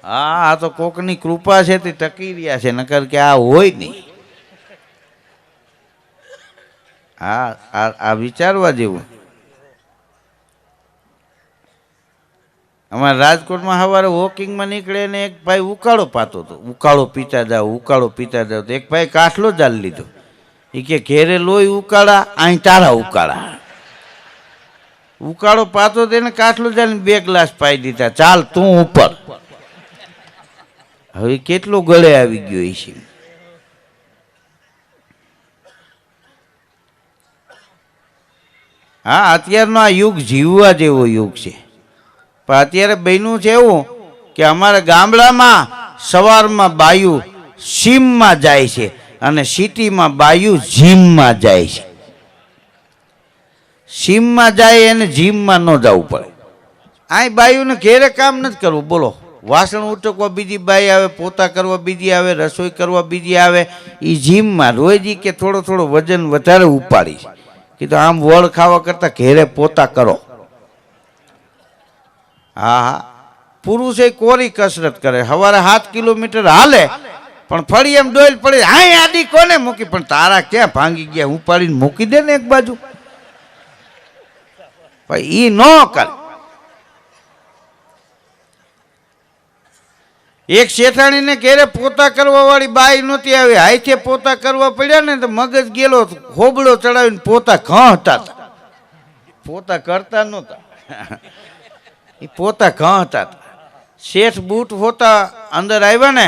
હા, આ તો કોકની કૃપા છે તે ટકી રહ્યા છે, નકર કે આ હોય નહીં. હા, આ વિચારવા જેવું. અમારે રાજકોટમાં સવારે વોકિંગમાં નીકળે ને એક ભાઈ ઉકાળો પાતો હતો. ઉકાળો પીતા જાવ, ઉકાળો પીતા જાવ. તો એક ભાઈ કાઠલો જાળી લીધો. એ કે ઘેરે લોહી ઉકાળા, અહીં તારા ઉકાળા. ઉકાળો પાતો તેને કાઠલો જાળીને 2 ગ્લાસ પાઈ દીધા. ચાલ તું ઉપર. હવે કેટલો ગળે આવી ગયો છે. હા, અત્યારનો આ યુગ જીવવા જેવો યુગ છે. પણ અત્યારે બન્યું છે એવું કે અમારા ગામડામાં સવારમાં બાયુ સીમમાં જાય છે અને સિટીમાં બાયુ જીમમાં જાય છે. સીમમાં જાય એને જીમમાં ન જવું પડે. આ બાયુને ઘેરે કામ નથી કરવું. બોલો, વાસણ ઉટકવા બીજી બાઈ આવે, પોતા કરવા બીજી આવે, રસોઈ કરવા બીજી આવે. એ જીમમાં રોજી કે થોડો થોડો વજન વધારે ઉપાડી છે. કીધું આમ વળ ખાવા કરતા ઘેરે પોતા કરો. હા હા, પુરુષ એ કોરી કસરત કરે. સવારે 7 કિલોમીટર હાલે પણ ફરી એમ ડોલ પડે. હા, આડી કોને મૂકી? પણ તારા ક્યાં ભાંગી ગયા? ઉપાડીને મૂકી દે ને એક બાજુ. ભાઈ ઈ ન કરે. એક શેઠાણીને ઘેરે પોતા કરવા વાળી બાઈ નહોતી આવી. હાથે પોતા કરવા પડ્યા ને તો મગજ ગયેલો, હોબળો ચડાવીને પોતા ઘાંટા હતા. પોતા કરતા નહોતા, એ પોતા ઘાંટા હતા. શેઠ બૂટ હોતા અંદર આવ્યા ને,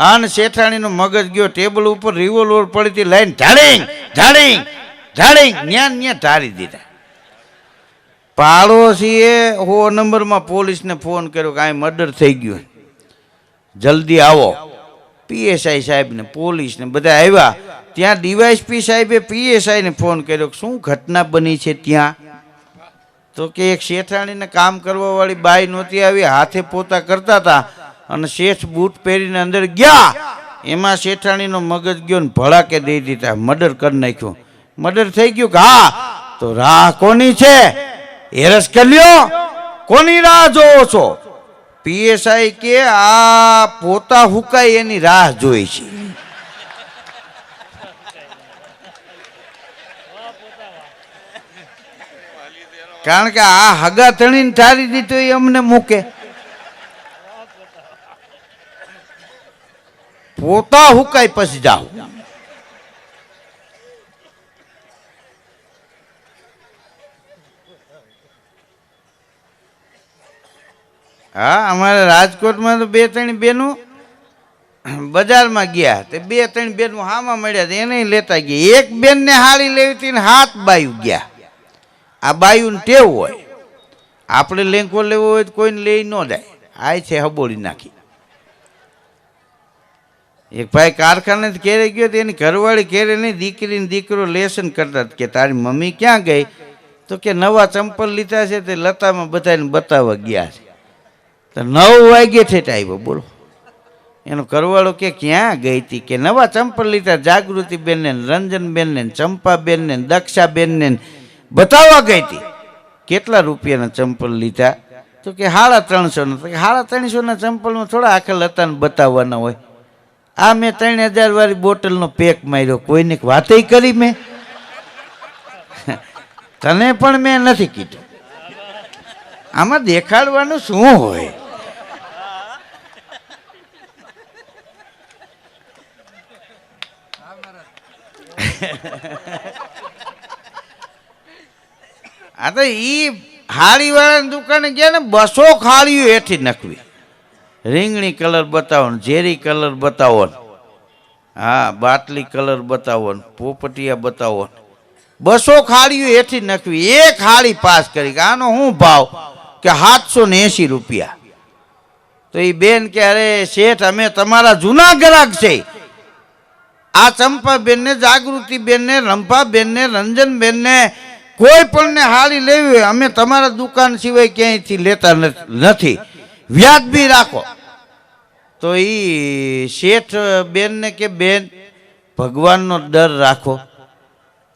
આને શેઠાણીનો મગજ ગયો. ટેબલ ઉપર રિવોલ્વર પડી હતી, લાઈન ઢાળીંગ ઢાળીંગ ઢાળીંગ ન્યા ઢાળી દીધા. પાડોશીએ 100 નંબરમાં પોલીસને ફોન કર્યો કે આ મર્ડર થઈ ગયું, જલ્દી આવો. પીએસઆઈ સાહેબને, પોલીસને બધા આવ્યા. ત્યાં ડીવાયએસપી સાહેબે પીએસઆઈને ફોન કર્યો, શું ઘટના બની છે ત્યાં? તો કે એક શેઠાણીને કામ કરવા વાળી બાઈ નહોતી આવી, હાથે પોતા કરતા હતા અને શેઠ બૂટ પહેરીને અંદર ગયા. એમાં શેઠાણીનો મગજ ગયો ને ભડાકે દઈ દીધા, મર્ડર કરી નાખ્યું. મર્ડર થઈ ગયું કે હા, તો રાહ કોની છે? હેરસ કર્યો, કોની રાહ જોવો છો? પીએસઆઈ કે આ પોતા હુકાય એની રાહ જોઈ છે. કારણ કે આ હગા ધણીને ઠારી દીધો એ અમને મૂકે. પોતા હુકાય પછી જાઓ. હા, અમારે રાજકોટમાં તો 2-3 બેનું બજારમાં ગયા. તે 2-3 બેનું હામાં મળ્યા, એને લેતા ગયા. એક બેનને હાડી લેવી હતી ને 7 બાયું ગયા. આ બાયુને ટેવ હોય, આપણે લેંકો લેવો હોય તો કોઈને લઈ ન જાય. આ છે હબોળી નાખી. એક ભાઈ કારખાને ઘેરે ગયો, એની ઘરવાળી ઘેરે નહીં, દીકરીને દીકરો લેસન કરતા કે તારી મમ્મી ક્યાં ગઈ? તો કે નવા ચંપલ લીધા છે તે લતામાં બધાને બતાવવા ગયા છે. તો 9 વાગે ઠેઠ આવ્યો. બોલો, એનો ઘરવાળો કે ક્યાં ગઈ હતી? કે નવા ચંપલ લીધા, જાગૃતિબેનને, રંજનબેનને, ચંપાબેનને, દક્ષાબેનને બતાવવા ગઈ હતી. કેટલા રૂપિયાના ચંપલ લીધા? તો કે 350. તો કે 350ના ચંપલમાં થોડા આખા લતાને બતાવવાના હોય. આ મેં 3000 વાળી બોટલનો પેક માર્યો. કોઈને વાતય કરી મેં? તને પણ મેં નથી કીધું. આમાં દેખાડવાનું શું હોય? આ તો ઈ હાડી વાળાની દુકાને ગયા ને 200 ખાડીઓ હેઠી નખવી. રીંગણી કલર બતાવો, ઝેરી કલર બતાવો, હા બાટલી કલર બતાવો, પોપટિયા બતાવો. 200 ખાડીઓ હેઠી નખવી. એક હાડી પાસ કરી. આનો શું ભાવ? કે 780 રૂપિયા. તો એ બેન કે અરે શેઠ, અમે તમારા જૂના ગ્રાહક છે. આ ચંપાબેનને, જાગૃતિબેનને, રંભાબેનને, રંજનબેનને કોઈ પણને હાડી લેવી હોય, અમે તમારા દુકાન સિવાય ક્યાંયથી લેતા નથી, વ્યાજબી રાખો. તો એ શેઠ બેનને કે બેન, ભગવાનનો ડર રાખો.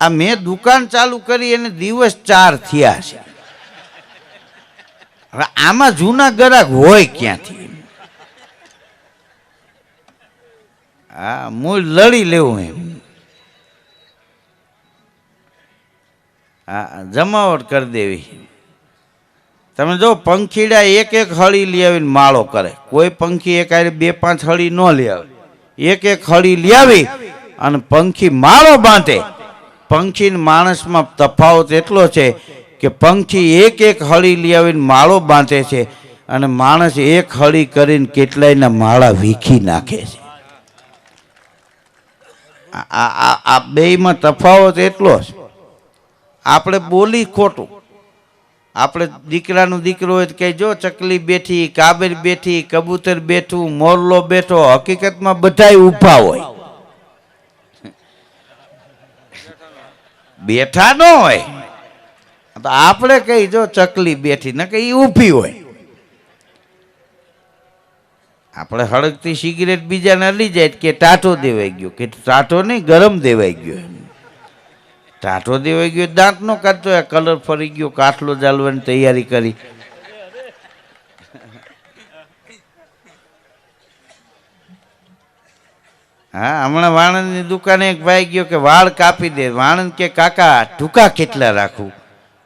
આ મેં દુકાન ચાલુ કરી એને દિવસ 4 થયા છે. હવે આમાં જૂના ગ્રાહક હોય ક્યાંથી? હા મૂળ લડી લેવું એમ. હા જમાવટ કરી દેવી. તમે જો પંખીડા એક એક હળી લઈ આવીને માળો કરે. કોઈ પંખી એક આરે 2-5 હળી ન લઈ આવે, એક એક હળી લઈ આવી અને પંખી માળો બાંધે. પંખી ને માણસમાં તફાવત એટલો છે કે પંખી એક એક હળી લઈ આવીને માળો બાંધે છે અને માણસ એક હળી કરીને કેટલાયના માળા વીખી નાખે છે. આ બેયમાં તફાવત એટલો છે. આપણે બોલી ખોટું. આપણે દીકરાનું દીકરો હોય તો કહે જો ચકલી બેઠી, કાબર બેઠી, કબૂતર બેઠું, મોરલો બેઠો. હકીકતમાં બધાય ઊભા હોય, બેઠા ન હોય. તો આપણે કહી જો ચકલી બેઠી, ન કે એ ઊભી હોય. આપણે હળગતી સિગરેટ બીજાને લઈ જાય કે ટાઢો દેવાઈ ગયો, કે ટાઢો નહીં ગરમ દેવાઈ ગયો. ટાઢો દેવાઈ ગયો દાંત નો કાઢતો, કલર ફરી ગયો, કાટલો ચાલવાની તૈયારી કરી. હા હમણાં વાણંદની દુકાને એક ભાઈ ગયો કે વાળ કાપી દે. વાણંદ કે કાકા ટૂંકા કેટલા રાખું,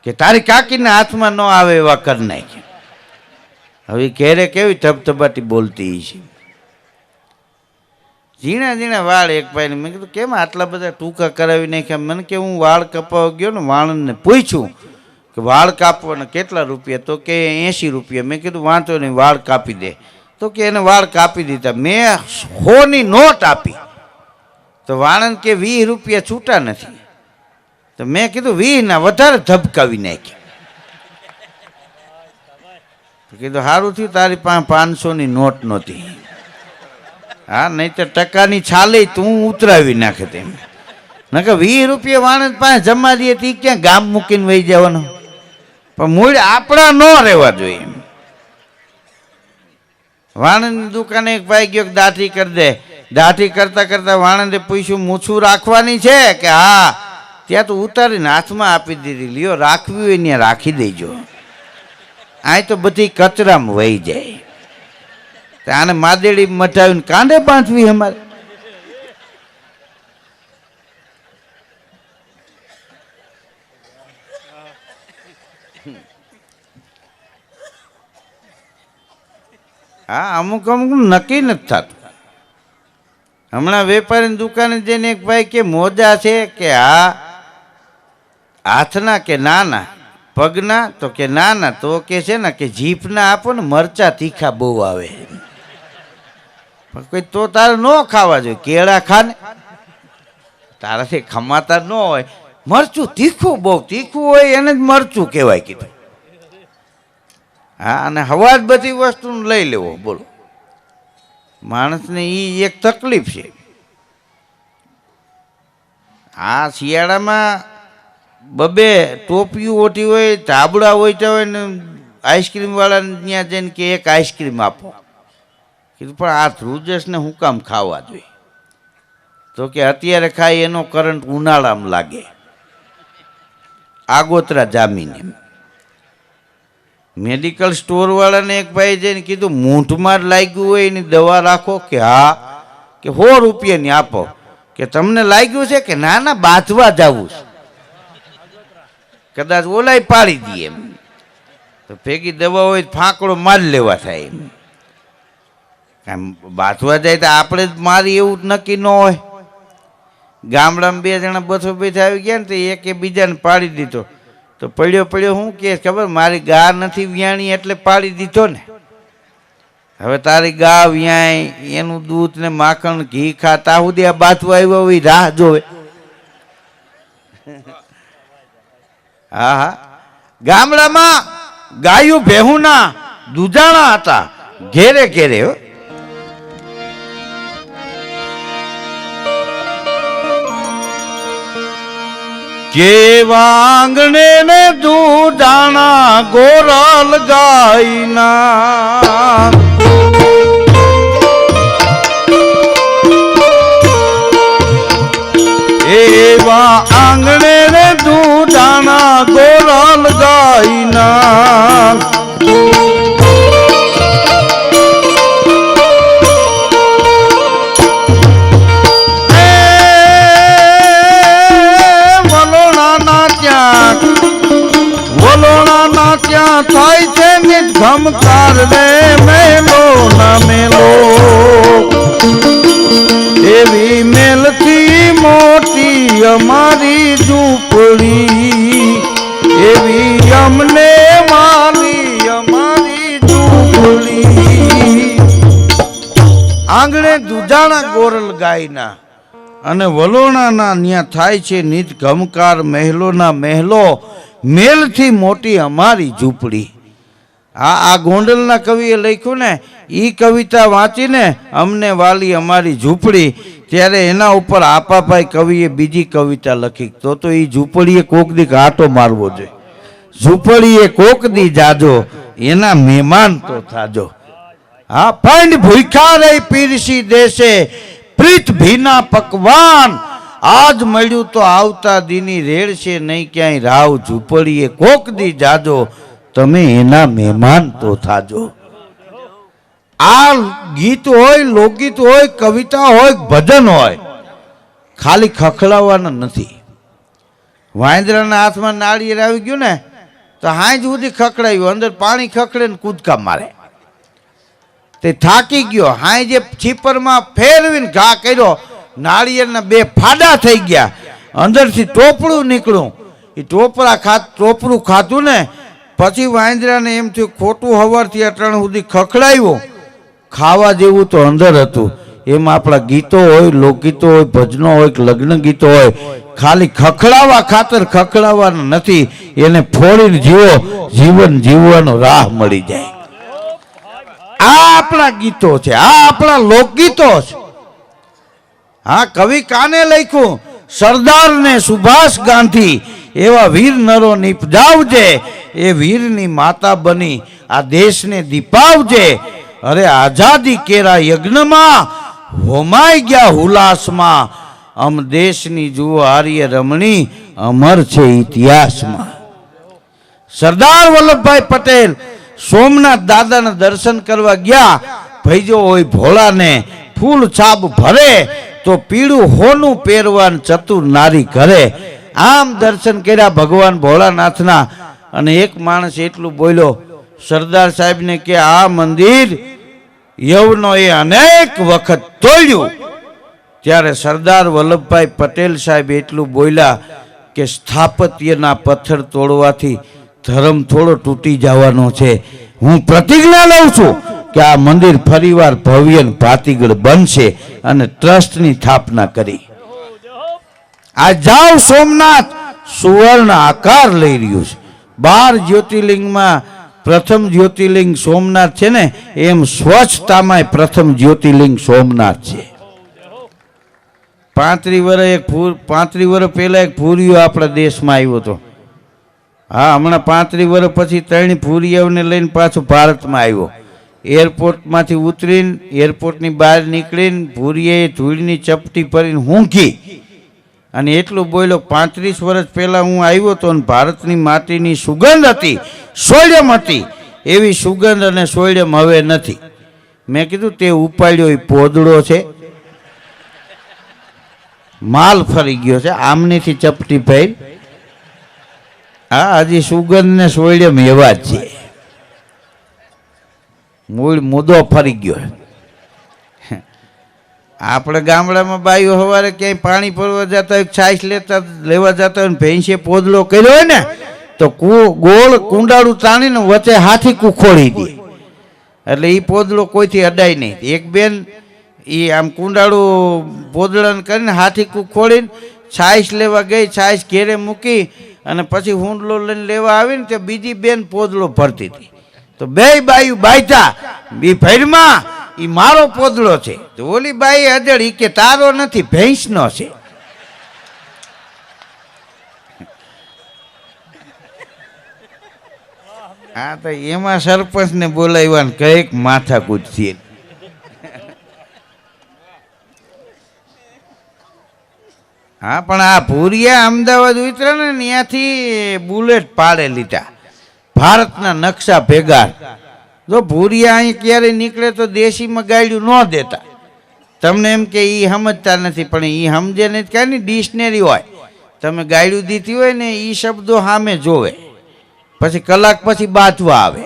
કે તારી કાકીના હાથમાં ન આવે એવા કરી નાખે. હવે ઘેરે કેવી ધબધબાટી બોલતી છે. ઝીણા ઝીણા વાળ એક ભાઈને મેં કીધું કેમ આટલા બધા ટૂંકા કરાવી નાખ્યા. મને કે હું વાળ કપાવા ગયો ને વાણંદને પૂછ્યું કે વાળ કાપવાના કેટલા રૂપિયા, તો કે 80 રૂપિયા. મેં કીધું વાંધો નહીં વાળ કાપી દે. તો કે એને વાળ કાપી દીધા. મેં 100ની નોટ આપી તો વાણંદ કે 20 રૂપિયા છૂટા નથી. તો મેં કીધું 20 વધારે ધબકાવી નાખ્યા. કીધું સારું થયું તારી પાસે 500ની નોટ નહોતી. હા નહીં તો ટકાની છાલે તું ઉતરાવી નાખે તેમ. ન કે 20 રૂપિયા વાણંદ પાસે જમા દઈએ તે ક્યાં ગામ મૂકીને વહી જવાનો. પણ મૂળ આપણા ન રહેવા જોઈએ. વાણંદની દુકાને એક ભાઈ ગયો દાઢી કરી દે. દાઢી કરતા કરતા વાણંદે પૂછ્યું મૂછું રાખવાની છે કે હા. ત્યાં તો ઉતારીને હાથમાં આપી દીધી, લ્યો રાખવી હોય ત્યાં રાખી દેજો, આ તો બધી કચરામાં વહી જાય. આને માદેડી મટાવીને કાંડે બાંધવી અમારે. હા અમુક અમુક નક્કી નથી થતું. હમણાં વેપારીની દુકાને જઈને એક ભાઈ કે મોજા છે કે હા હાથના કે નાના, પગના તો કે નાના, તો કે છે ને કે જીભના આપો ને મરચા તીખા બહુ આવે. કોઈ તો તારે ન ખાવા જોઈએ, કેળા ખાને તારાથી ખમાતા ન હોય. મરચું તીખું બહુ તીખું હોય એને જ મરચું કહેવાય કીધું. હા અને હવા જ બધી વસ્તુ લઈ લેવો. બોલો માણસને એ એક તકલીફ છે. આ શિયાળામાં બબે ટોપિયું ઓટી હોય, ધાબળા ઓઈટા હોય ને આઈસ્ક્રીમ વાળાને ત્યાં જઈને કે એક આઈસ્ક્રીમ આપો. કીધું પણ આ ધ્રુજસને હું કામ ખાવા જોઈએ? તો કે અત્યારે ખાય એનો કરંટ ઉનાળામાં લાગે, આગોતરા જામીને. મેડિકલ સ્ટોર વાળાને એક ભાઈ જઈને કીધું મૂંઢમાં લાગ્યું હોય એની દવા રાખો કે હા, કે 100 રૂપિયાની આપો. કે તમને લાગ્યું છે કે ના ના બાંધવા જવું છે, કદાચ ઓલાય પાડી દઈએ એમ. તો ભેગી દવા હોય ફાંકડો મારી લેવા થાય એમ. બાંધવા જાય તો આપણે જ મારી એવું જ નક્કી ન હોય. ગામડામાં 2 જણા બસો બેઠા આવી ગયા ને તો એકે બીજાને પાડી દીધો. તો પડ્યો પડ્યો શું કે ખબર, મારી ગા નથી વ્યાણી એટલે પાડી દીધો ને. હવે તારી ગા વ્યાય, એનું દૂધ ને માખણ ઘી ખાતા સુધી આ બાથવા આવ્યો હોય રાહ જોવે. હા હા ગામડામાં ગાયું ભેહુના દૂધાણા હતા ઘેરે ઘેરે. કેવા આંગણે ને દૂધાણા ગોરલ ગાયના, એવા આંગણે ને દૂધાણા ગોરલ ગાયના. ગમકાર રે મેલો ના મેલો એવી મેલથી મોટી અમારી ઝૂંપડી એવી અમને વાલી અમારી ઝૂંપડી આંગણે દુજાણા ગોરલ ગાયના અને વલોણાના ન્યા થાય છે નિત ગમકાર મહેલોના મહેલો મેલથી મોટી અમારી ઝૂંપડી આ ગોંડલના કવિએ લખ્યું ને એ કવિતા વાંચીને અમને વાલી અમારી ઝૂંપડી ત્યારે એના ઉપર આપાભાઈ કવિએ બીજી કવિતા લખી તો એ ઝૂંપડીએ કોક દી આંટો મારવો જોઈએ ઝૂંપડીએ કોક દી જાજો એના મહેમાન તો થાજો હા પંડ ભૂખ્યા રહી પીરસી દેશે પ્રીત ભીના પકવાન આજ મળ્યું તો આવતા દીની રેડ છે નહીં ક્યાંય રાવ ઝૂંપડીએ કોક દી જાજો તમે એના મહેમાન તો થાજો આ ગીત હોય લોકગીત હોય કવિતા હોય ભજન હોય ખાલી ખખડાવવાના નથી વાંદરાના હાથમાં નાળિયેર આવી ગયું ને તો હાંજ સુધી ખખડાવ્યું અંદર પાણી ખખડે ને કૂદકા મારે તે થાકી ગયો હાંજે છીપરમાં ફેરવીને ઘા કર્યો નાળિયેરના બે ફાડા થઈ ગયા અંદરથી ટોપડું નીકળ્યું એ ટોપરું ખાધું ને પછી વાંદરાને એમ થયું ખોટું હવારથી અટાણ સુધી ખખડાવ્યું ખાવા જેવું તો અંદર હતું એમ આપણા ગીતો હોય લોકગીતો હોય ભજનો હોય લગ્ન ગીતો હોય ખાલી ખખડાવવા ખાતર ખખડાવવાના નથી એને ફોડીને જીવો જીવન જીવવાનો રાહ મળી જાય આ આપણા ગીતો છે આ આપણા લોકગીતો છે હા કવિ કાને લખ્યું સરદાર ને સુભાષ ગાંધી એવા વીર નરો નિપજાવજે એ વીરની માતા બની આ દેશને દીપાવજે અરે આઝાદી કેરા યજ્ઞમાં હોમાઈ ગયા હુલાસમાં અમ દેશની જુઓ આર્ય રમણી અમર છે ઇતિહાસમાં સરદાર વલ્લભભાઈ પટેલ સોમનાથ દાદાના દર્શન કરવા ગયા ભૈજો હોય ભોળાને ફૂલ છાબ ભરે તો પીળું હોનું પહેરવાન ચતુર નારી ઘરે આમ દર્શન કર્યા ભગવાન ભોળાનાથના અને એક માણસ એટલું બોલ્યો સરદાર સાહેબને કે આ મંદિર યવનોએ અનેક વખત તોડ્યું ત્યારે સરદાર વલ્લભભાઈ પટેલ સાહેબ એટલું બોલ્યા કે સ્થાપત્યના પથ્થર તોડવાથી ધર્મ થોડો તૂટી જવાનો છે હું પ્રતિજ્ઞા લઉં છું કે આ મંદિર ફરીવાર ભવ્ય ભાતીગળ બનશે અને ટ્રસ્ટની સ્થાપના કરી આ જાવ સોમનાથ સુવર્ણ આકાર લઈ રહ્યું છે 12 જ્યોતિર્લિંગમાં પ્રથમ જ્યોતિર્લિંગ સોમનાથ છે ને એમ સ્વચ્છતામાં પ્રથમ જ્યોતિર્લિંગ સોમનાથ છે 35 વર્ષ પહેલા એક ભૂરિયો આપણા દેશમાં આવ્યો હતો હા હમણાં 35 વર્ષ પછી 3 ભૂરિયાઓને લઈને પાછો ભારતમાં આવ્યો એરપોર્ટમાંથી ઉતરીને એરપોર્ટની બહાર નીકળીને ભૂરિયાએ ધૂળની ચપટી ભરીને ઊંઘી અને એટલું બોલ્યો 35 વર્ષ પહેલા હું આવ્યો તો ભારતની માટીની સુગંધ હતી સોયડમ હતી એવી સુગંધ અને સોયડમ હવે નથી મેં કીધું તે ઉપાડ્યો એ પોદડો છે માલ ફરી ગયો છે આમનીથી ચપટી ભરી હા હજી સુગંધ ને સોયડમ એવા જ છે મૂળ મુદ્દો ફરી ગયો આપણે ગામડામાં બાઈઓ સવારે ક્યાંય પાણી ભરવા જતા હોય છાશ લેવા જતા હોય ને ભેંસે પોદળો કર્યો હોય ને તો ગોળ કુંડાળું તાણીને વચ્ચે હાથી કુખોડી દે એટલે એ પોદળો કોઈથી અડાય નહીં એક બેન એ આમ કુંડાળું પોદળાને કરીને હાથી કુખોડીને છાશ લેવા ગઈ છાશ ઘેરે મૂકી અને પછી હુંડલો લઈને લેવા આવીને તો બીજી બેન પોદળો ભરતી હતી તો બે બાયું બાયતા બી ભૈરમાં એ મારો પોદળો છે તો ઓલી બાઈ અજળી કે તારો નથી ભેંસનો છે હા તો એમાં સરપંચને બોલાવ્યા કઈક માથાકૂટ છે હા પણ આ ભૂરિયા અમદાવાદ ઉતરે ને ત્યાંથી બુલેટ પાડે લીધા ભારતના નકશા ભેગા જો ભૂરિયા અહીં ક્યારે નીકળે તો દેશીમાં ગાડ્યું ન દેતા તમને એમ કે એ સમજતા નથી પણ એ સમજે ને કાંઈ ડિક્શનરી હોય તમે ગાડ્યું દીધી હોય ને એ શબ્દો સામે જોવે પછી કલાક પછી બાંધવા આવે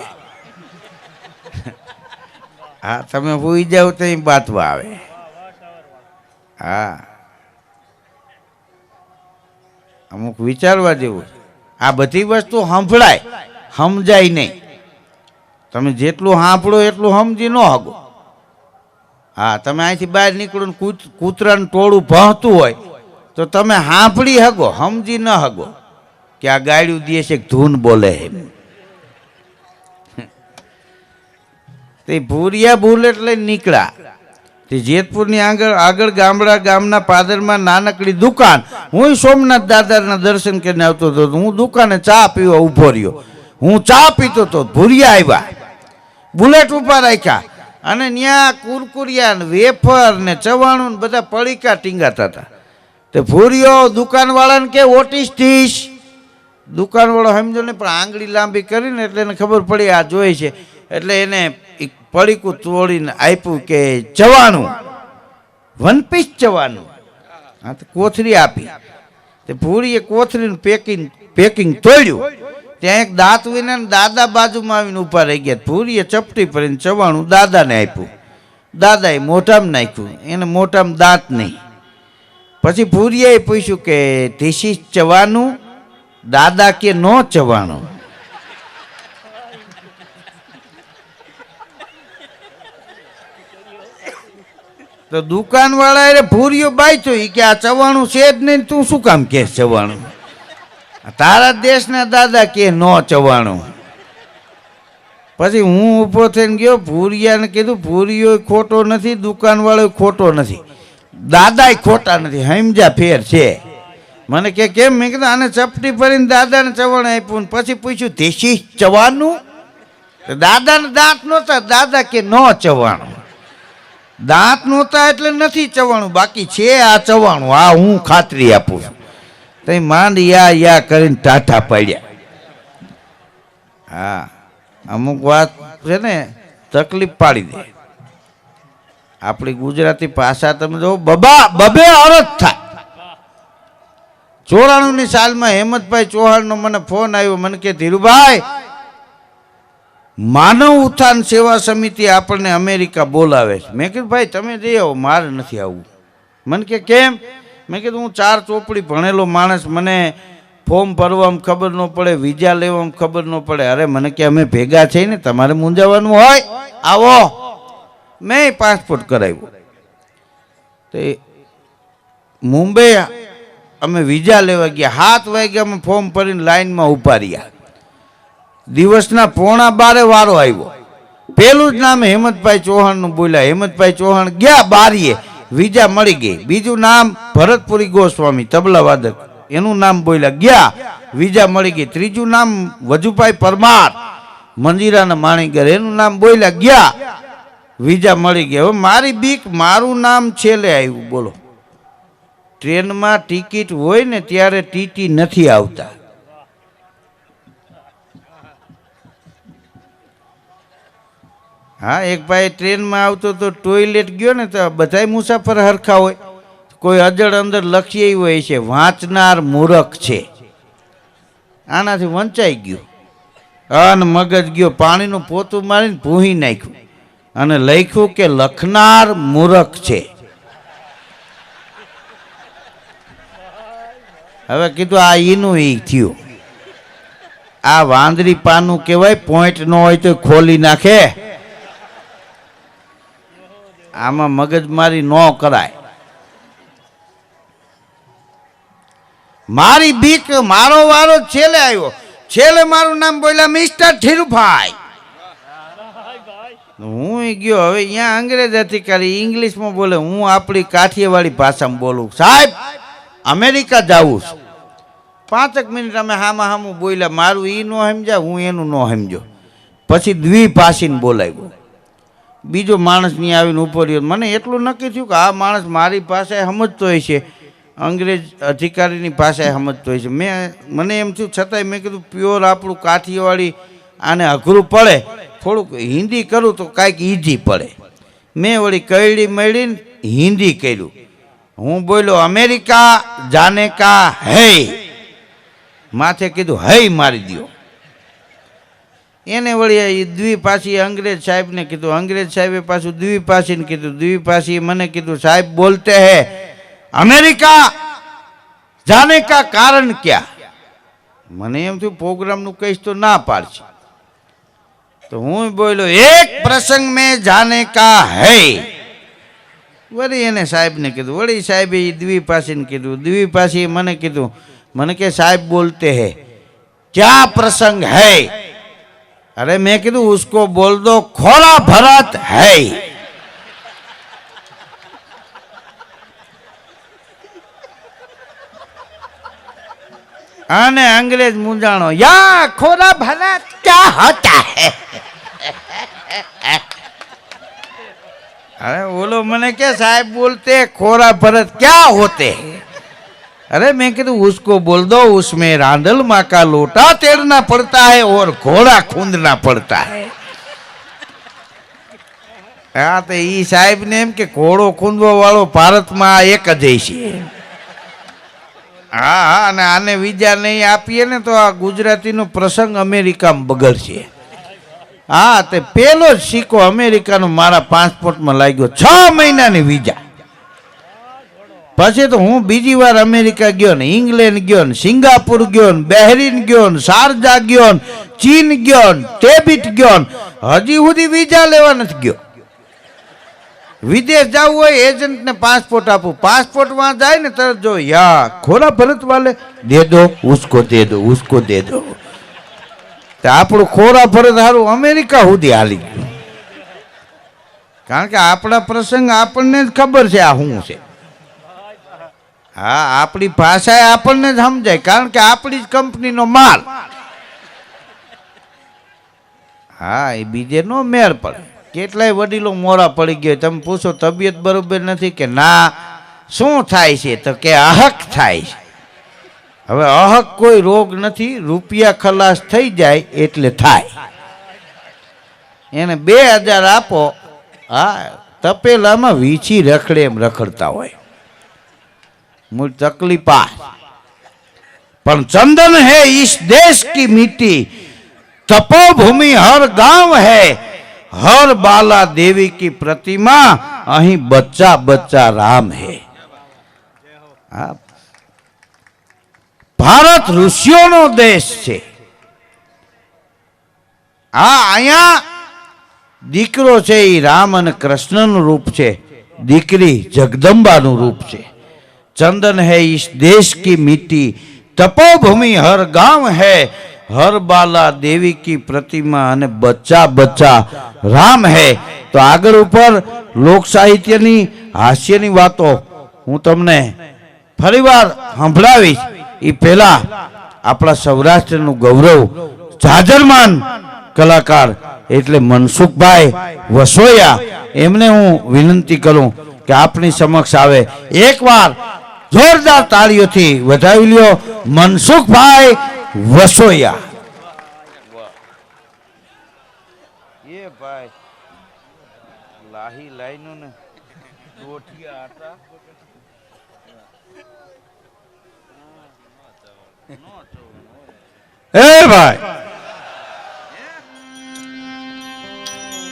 હા તમે હોઈ જાવ તો એ બાતવા આવે. હા અમુક વિચારવા જેવું. આ બધી વસ્તુ સંભળાય, સમજાય નહીં. તમે જેટલું સાંભળો એટલું સમજી ન હગો. હા તમે અહીંથી બહાર નીકળો ને કૂતરાનું ટોળું ભણતું હોય તો તમે સાંભળી હગો, સમજી ન હગો કે આ ગાળ્યું દે છે ધૂન બોલે એમ. તે ભૂરિયા બુલેટ લઈને નીકળ્યા. તે જેતપુરની આગળ ગામના પાદરમાં નાનકડી દુકાન. હું સોમનાથ દાદાના દર્શન કરીને આવતો હતો. હું દુકાને ચા પીવા ઊભો રહ્યો. હું ચા પીતો હતો, ભૂરિયા આવ્યા, બુલેટ ઉપર રાખ્યા અને ત્યાં કુરકુરિયા ને વેફર ને ચવાણું ને બધા પડીકા ટીંગાતા હતા. તે ભૂરિયો દુકાનવાળાને કે ઓટીસ ડીશ. દુકાનવાળો સમજો ને પણ આંગળી લાંબી કરીને એટલે એને ખબર પડી આ જોઈ છે. એટલે એને પડીકું તોડીને આપ્યું કે ચવાણું, 1 પીસ ચવાણું. હા તો કોથરી આપી. તે ભૂરીએ કોથરીનું પેકિંગ તોડ્યું. ત્યાં એક દાંત વિને દાદા બાજુમાં આવીને ઊભા રહી ગયા. ભૂરીએ ચપટી ભરીને ચવાણું દાદાને આપ્યું. દાદાએ મોઢામાં નાખ્યું. એને મોઢામાં દાંત નહીં. પછી ભૂરીએ પૂછ્યું કે ધીસ ઇઝ ચવાનું? દાદા કે નો ચવાણું. તો દુકાનવાળા એ ભૂરીઓ બાયતું કે આ ચવાણું છે જ નહીં, તું શું કામ કે ચવાણું? તારા દેશના દાદા કે નો ચવાણું. પછી હું ઊભો થઈને ગયો, ભૂરિયાને કીધું ભૂરિયો ખોટો નથી, દુકાનવાળો ખોટો નથી, દાદાય ખોટા નથી, સમજા ફેર છે. મને કે કેમ? મેં કીધું આને ચપટી ભરીને દાદાને ચવાણ આપ્યું. પછી પૂછ્યું દેશી ચવાનું? દાદાને દાંત નહોતા, દાદા કે નો ચવાણું. દાંત નહોતા એટલે નથી ચવાણું, બાકી છે આ ચવાણું. આ હું ખાતરી આપું છું. તો માંડ યા કરીને ટાટા પાડ્યા. હા અમુક વાત છે ને તકલીફ પાડી દે. આપણી ગુજરાતી ભાષા તમે જો બબે અરજ થાય. 94ની સાલમાં હેમંતભાઈ ચૌહાણનો મને ફોન આવ્યો. મને કે ધીરુભાઈ, માનવ ઉત્થાન સેવા સમિતિ આપણને અમેરિકા બોલાવે છે. મેં કીધું ભાઈ તમે જઈ આવો, મારે નથી આવવું. મને કે કેમ? મેં કીધું હું 4 ચોપડી ભણેલો માણસ, મને ફોર્મ ભરવામાં ખબર ન પડે, વિઝા લેવામાં ખબર ન પડે. અરે મને કે અમે ભેગા છે ને, તમારે મૂંઝાવાનું હોય આવો. મેં પાસપોર્ટ કરાવ્યો. તે મુંબઈ અમે વિઝા લેવા ગયા. 7 વાગ્યામાં ફોર્મ ભરીને લાઈનમાં ઊભા રહ્યા. દિવસના 11:15 વારો આવ્યો. પેલું જ નામ હેમંતભાઈ ચૌહાણનું બોલ્યા. હેમંતભાઈ ચૌહાણ ગયા બારીએ, વિઝા મળી ગઈ. બીજું નામ ભરતપુરી ગોસ્વામી તબલા વાદક, એનું નામ બોલ્યા, ગયા વિઝા મળી ગઈ. ત્રીજું નામ વજુભાઈ પરમાર મંજીરાના માણીગર, એનું નામ બોલ્યા, ગયા વિઝા મળી ગઈ. હવે મારી બીક, મારું નામ છેલ્લે આવ્યું. બોલો, ટ્રેનમાં ટિકિટ હોય ને ત્યારે ટીટી નથી આવતા. હા એક ભાઈ ટ્રેનમાં આવતો તો ટોયલેટ ગયો ને તો બધાય મુસાફર હરખા હોય. કોઈ અજળ અંદર લખી હોય છે વાંચનાર મૂરખ છે. આનાથી વંચાઈ ગયું અને મગજ ગયો, પાણીનું પોતું મારીને ભૂહી નાખ્યું અને લખ્યું કે લખનાર મૂરખ છે. હવે કીધું આ ઈનું ઈ થયું. આ વાંદરી પાનું કહેવાય, પોઈન્ટ ન હોય તો ખોલી નાખે. આમાં મગજમારી ન કરાય. મારી બીક, મારો વારો છેલ્લે આવ્યો. છેલ્લે મારું નામ બોલ્યા મિસ્ટર ધીરુભાઈ. હું ગયો. હવે અહીંયા અંગ્રેજ અધિકારી ઇંગ્લિશમાં બોલે, હું આપણી કાઠિયાવાડી ભાષામાં બોલું, સાહેબ અમેરિકા જાવું છું. 5 મિનિટ અમે હામું બોલ્યા. મારું ઈ ન સમજ્યા, હું એનું ન સમજ્યો. પછી દ્વિભાષીને બોલાવ્યો. બીજો માણસ નહીં આવીને ઊભો રહ્યો. મને એટલું નક્કી થયું કે આ માણસ મારી ભાષાએ સમજતો હોય છે, અંગ્રેજ અધિકારીની ભાષાએ સમજતો હોય છે. મને એમ થયું, છતાંય મેં કીધું પ્યોર આપણું કાઠિયાવાડી આને અઘરું પડે, થોડુંક હિન્દી કરું તો કાંઈક ઈઝી પડે. મેં વળી કઈડી મળીને હિન્દી કર્યું. હું બોલ્યો અમેરિકા જાને કા હૈ. માથે કીધું હૈ મારી દો. એને વળી એ દ્વિભાષી અંગ્રેજ સાહેબને કીધું, અંગ્રેજ સાહેબે પાછું દ્વિભાષીને કીધું, દ્વિભાષીએ મને કીધું સાહેબ બોલતે હે અમેરિકા જાને કા કારણ ક્યા? મને એમ થયું પ્રોગ્રામનું કહીશ તો ના પાડશે, તો હું બોલ્યો એક પ્રસંગ મેં જાને કા હૈ. વળી એને સાહેબને કીધું, વળી સાહેબે એ દ્વિભાષીને કીધું, દ્વિભાષીએ મને કીધું, મને કે સાહેબ બોલતે હે क्या प्रसंग है? अरे मैं कीधु उसको बोल दो खोला भरत है. आने अंग्रेज मुंजाणो या खोला भरत क्या होता है? अरे बोलो मैंने क्या साहब बोलते खोरा भरत क्या होते हैं? अरे मैं कहता उसको बोल दो उसमें रांडल माँ का लोटा तेरना पड़ता है और घोड़ा खूंदना पड़ता है. हाँ तो ई साहेब ने एम के घोड़ो खूंदवा वालो भारत में एक ज है. हाँ हाँ ने आने वीजा नहीं आपीए ने तो आ गुजराती नो प्रसंग अमेरिका में बगड़शे. हाँ तो पेलो सिक्को अमेरिका नो मारा पासपोर्ट में लाग्यो 6 महीना नी वीजा. પછી તો હું બીજી વાર અમેરિકા ગયો ને, ઇંગ્લેન્ડ ગયો ને, સિંગાપુર ગયો ને, બહેરીન ગયો ને, શારજા ગયો ને, ચીન ગયો ને, ટેબિટ ગયો ને, હજી સુધી વિઝા લેવા નથી ગયો. વિદેશ જવું હોય એજન્ટને પાસપોર્ટ આપું, પાસપોર્ટ માં જાય ને તરત જો યા ખોરા ભરત વાલે દે દો ઉસકો દે દો ઉસકો દે દો. તો આપણું ખોરા ભરત સારું અમેરિકા સુધી હાલી ગયું, કારણ કે આપણા પ્રસંગ આપણને જ ખબર છે આ શું છે. હા આપણી ભાષા આપણને જ સમજાય, કારણ કે આપણી જ કંપનીનો માલ. હા એ બીજે નો મેળ પડે. કેટલાય વડીલો મોરા પડી ગયો, તમે પૂછો તબિયત બરોબર નથી કે ના શું થાય છે, તો કે અહક થાય છે. હવે અહક કોઈ રોગ નથી, રૂપિયા ખલાસ થઈ જાય એટલે થાય. એને 2000 આપો, હા તપેલામાં વીછી રખડે એમ રખડતા હોય. मुझ तकलीफ पर चंदन है इस देश की मिट्टी, तपोभूमि हर गांव है, हर बाला देवी की प्रतिमा, अहीं बच्चा बच्चा राम है. भारत ऋषियों नो देश छे. आ अहिया दीकरो छे ई राम अने कृष्ण नु रूप छे, दीकरी जगदंबा नु रूप छे. चंदन है इस देश की मिट्टी, तपोभूमि हर गांव है, हर बाला देवी की प्रतिमा अने बच्चा बच्चा राम है. तो आगर ऊपर लोक साहित्यनी हास्यनी वातो हूँ तमने फरीवार संभळावीश. ई पहेला आपणा सौराष्ट्रनुं गौरव जाजरमान कलाकार एटले मनसुखभाई वसोया, एमने हूँ विनंती करूँ कि आपनी समक्ष आवे. एक बार जोरदार तालियों थी વધાવી લ્યો મનસુખભાઈ વસોયા. ये भाई लाही लाइनों ने रोटियां आटा ए भाई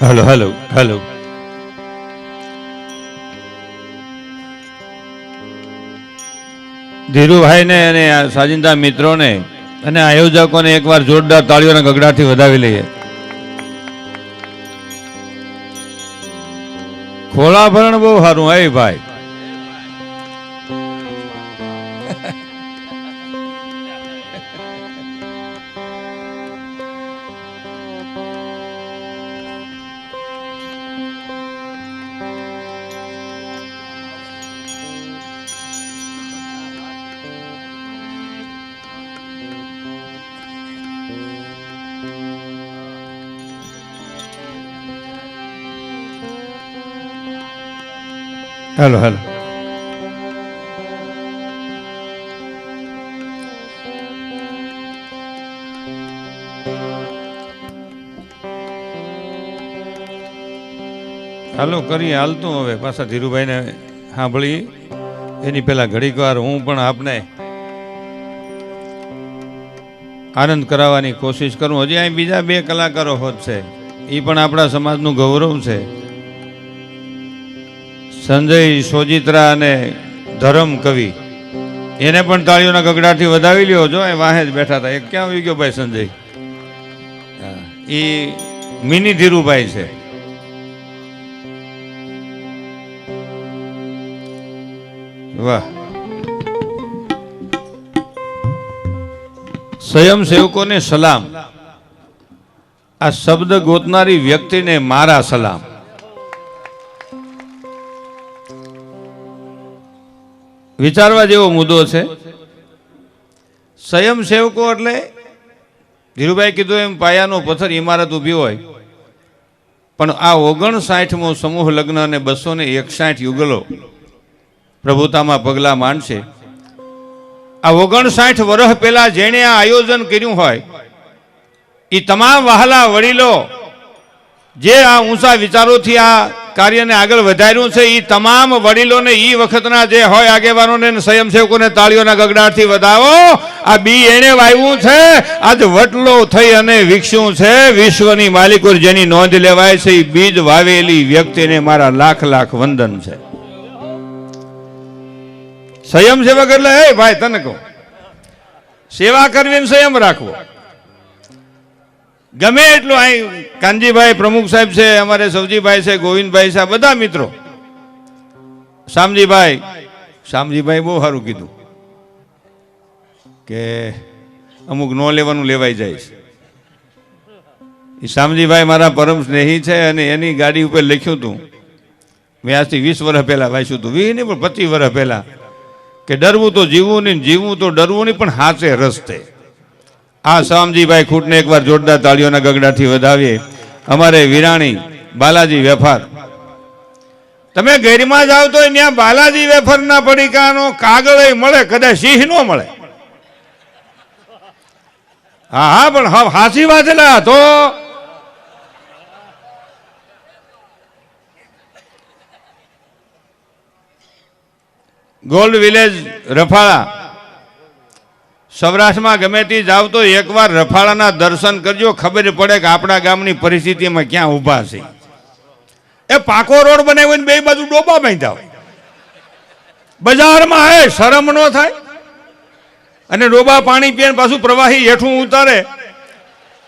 हेलो हेलो हेलो ધીરુભાઈ ને અને સાજિંદા મિત્રોને અને આયોજકોને એકવાર જોરદાર તાળીઓના ગગડાથી વધાવી લઈએ. ખોળા ભરણ બહુ સારું. હે ભાઈ हेलो हेलो હાલો કરીએ હાલતું. હવે પાછા ધીરુભાઈને સાંભળી એની પહેલા ઘડીક વાર હું પણ આપને આનંદ કરાવવાની કોશિશ કરું. હજી અહીં બીજા 2 કલાકારો હોત છે, એ પણ આપણા સમાજનું ગૌરવ છે. સંજય સોજિત્રા અને ધરમ કવિ, એને પણ તાળીઓના ગગડાથી વધાવી લ્યો. જો એ વાહે જ બેઠા હતા. એ ક્યાં આવી ગયો ભાઈ સંજય? એ મિની ધીરુભાઈ છે. વાહ. સ્વયંસેવકોને સલામ. આ શબ્દ ગોતનારી વ્યક્તિને મારા સલામ. વિચારવા જેવો મુદ્દો છે. સ્વયંસેવકો એટલે ધીરુભાઈ કીધું એમ પાયાનો પથ્થર ઇમારત ઊભી હોય, પણ આ 59મો સમૂહ લગ્ન અને 261 યુગલો પ્રભુતામાં પગલા માંડશે. આ 59 વર્ષ પહેલા જેણે આ આયોજન કર્યું હોય, એ તમામ વહાલા વડીલો જે આ ઊંચા વિચારોથી આ કાર્યને આગળ વધાર્યું છે, એ તમામ વડીલોને એ વખતના જે હોય આગેવાનોને સ્વયંસેવકોને તાળીઓના ગગડાટથી વધાવો. આ બી એણે વાવ્યું છે, આજ વટલો થઈ અને વિકસ્યું છે. વિશ્વની માલિકો જેની નોંધ લેવાય છે, એ બીજ વાવેલી વ્યક્તિને મારા લાખ લાખ વંદન છે. સ્વયંસેવક એટલે હે ભાઈ, તને કહું, સેવા કરવી, સંયમ રાખવો. ગમે એટલું અહીં કાનજીભાઈ પ્રમુખ સાહેબ છે, અમારે સવજીભાઈ છે, ગોવિંદભાઈ છે, બધા મિત્રો, શામજીભાઈ બહુ સારું કીધું કે અમુક ન લેવાનું લેવાઈ જાય છે. એ શામજીભાઈ મારા પરમ સ્નેહી છે અને એની ગાડી ઉપર લખ્યું હતું, મેં આજથી 20 વર્ષ પહેલા વાંચ્યું હતું, 20 નહીં પણ 25 વર્ષ પહેલા, કે ડરવું તો જીવવું નહીં, જીવવું તો ડરવું નહીં, પણ હાચે રસ્તે. આ શામજીભાઈ ખૂટને એકવાર જોરદાર તાળીઓના ગગડાથી વધાવીએ. અમારે વિરાણી બાલાજી વેફર, તમે ગેરમાં જાવ તો ત્યાં બાલાજી વેફરના પડીકાનો કાગળ મળે, કદાચ સિંહ નો મળે. હા, પણ હાસી વાંચેલા તો ગોલ્ડ વિલેજ રફાળા, સૌરાષ્ટ્રમાં ગમે તે જાવ તો એકવાર રફાળાના દર્શન કરજો, ખબર પડે કે આપણા ગામની પરિસ્થિતિમાં ક્યાં ઊભા છે. એ પાકો રોડ બનાવ્યો, 2 બાજુ ડોબા બાંધ્યા હોય. બજારમાં હે શરમ નો થાય? અને ડોબા પાણી પીને પાછું પ્રવાહી હેઠું ઉતારે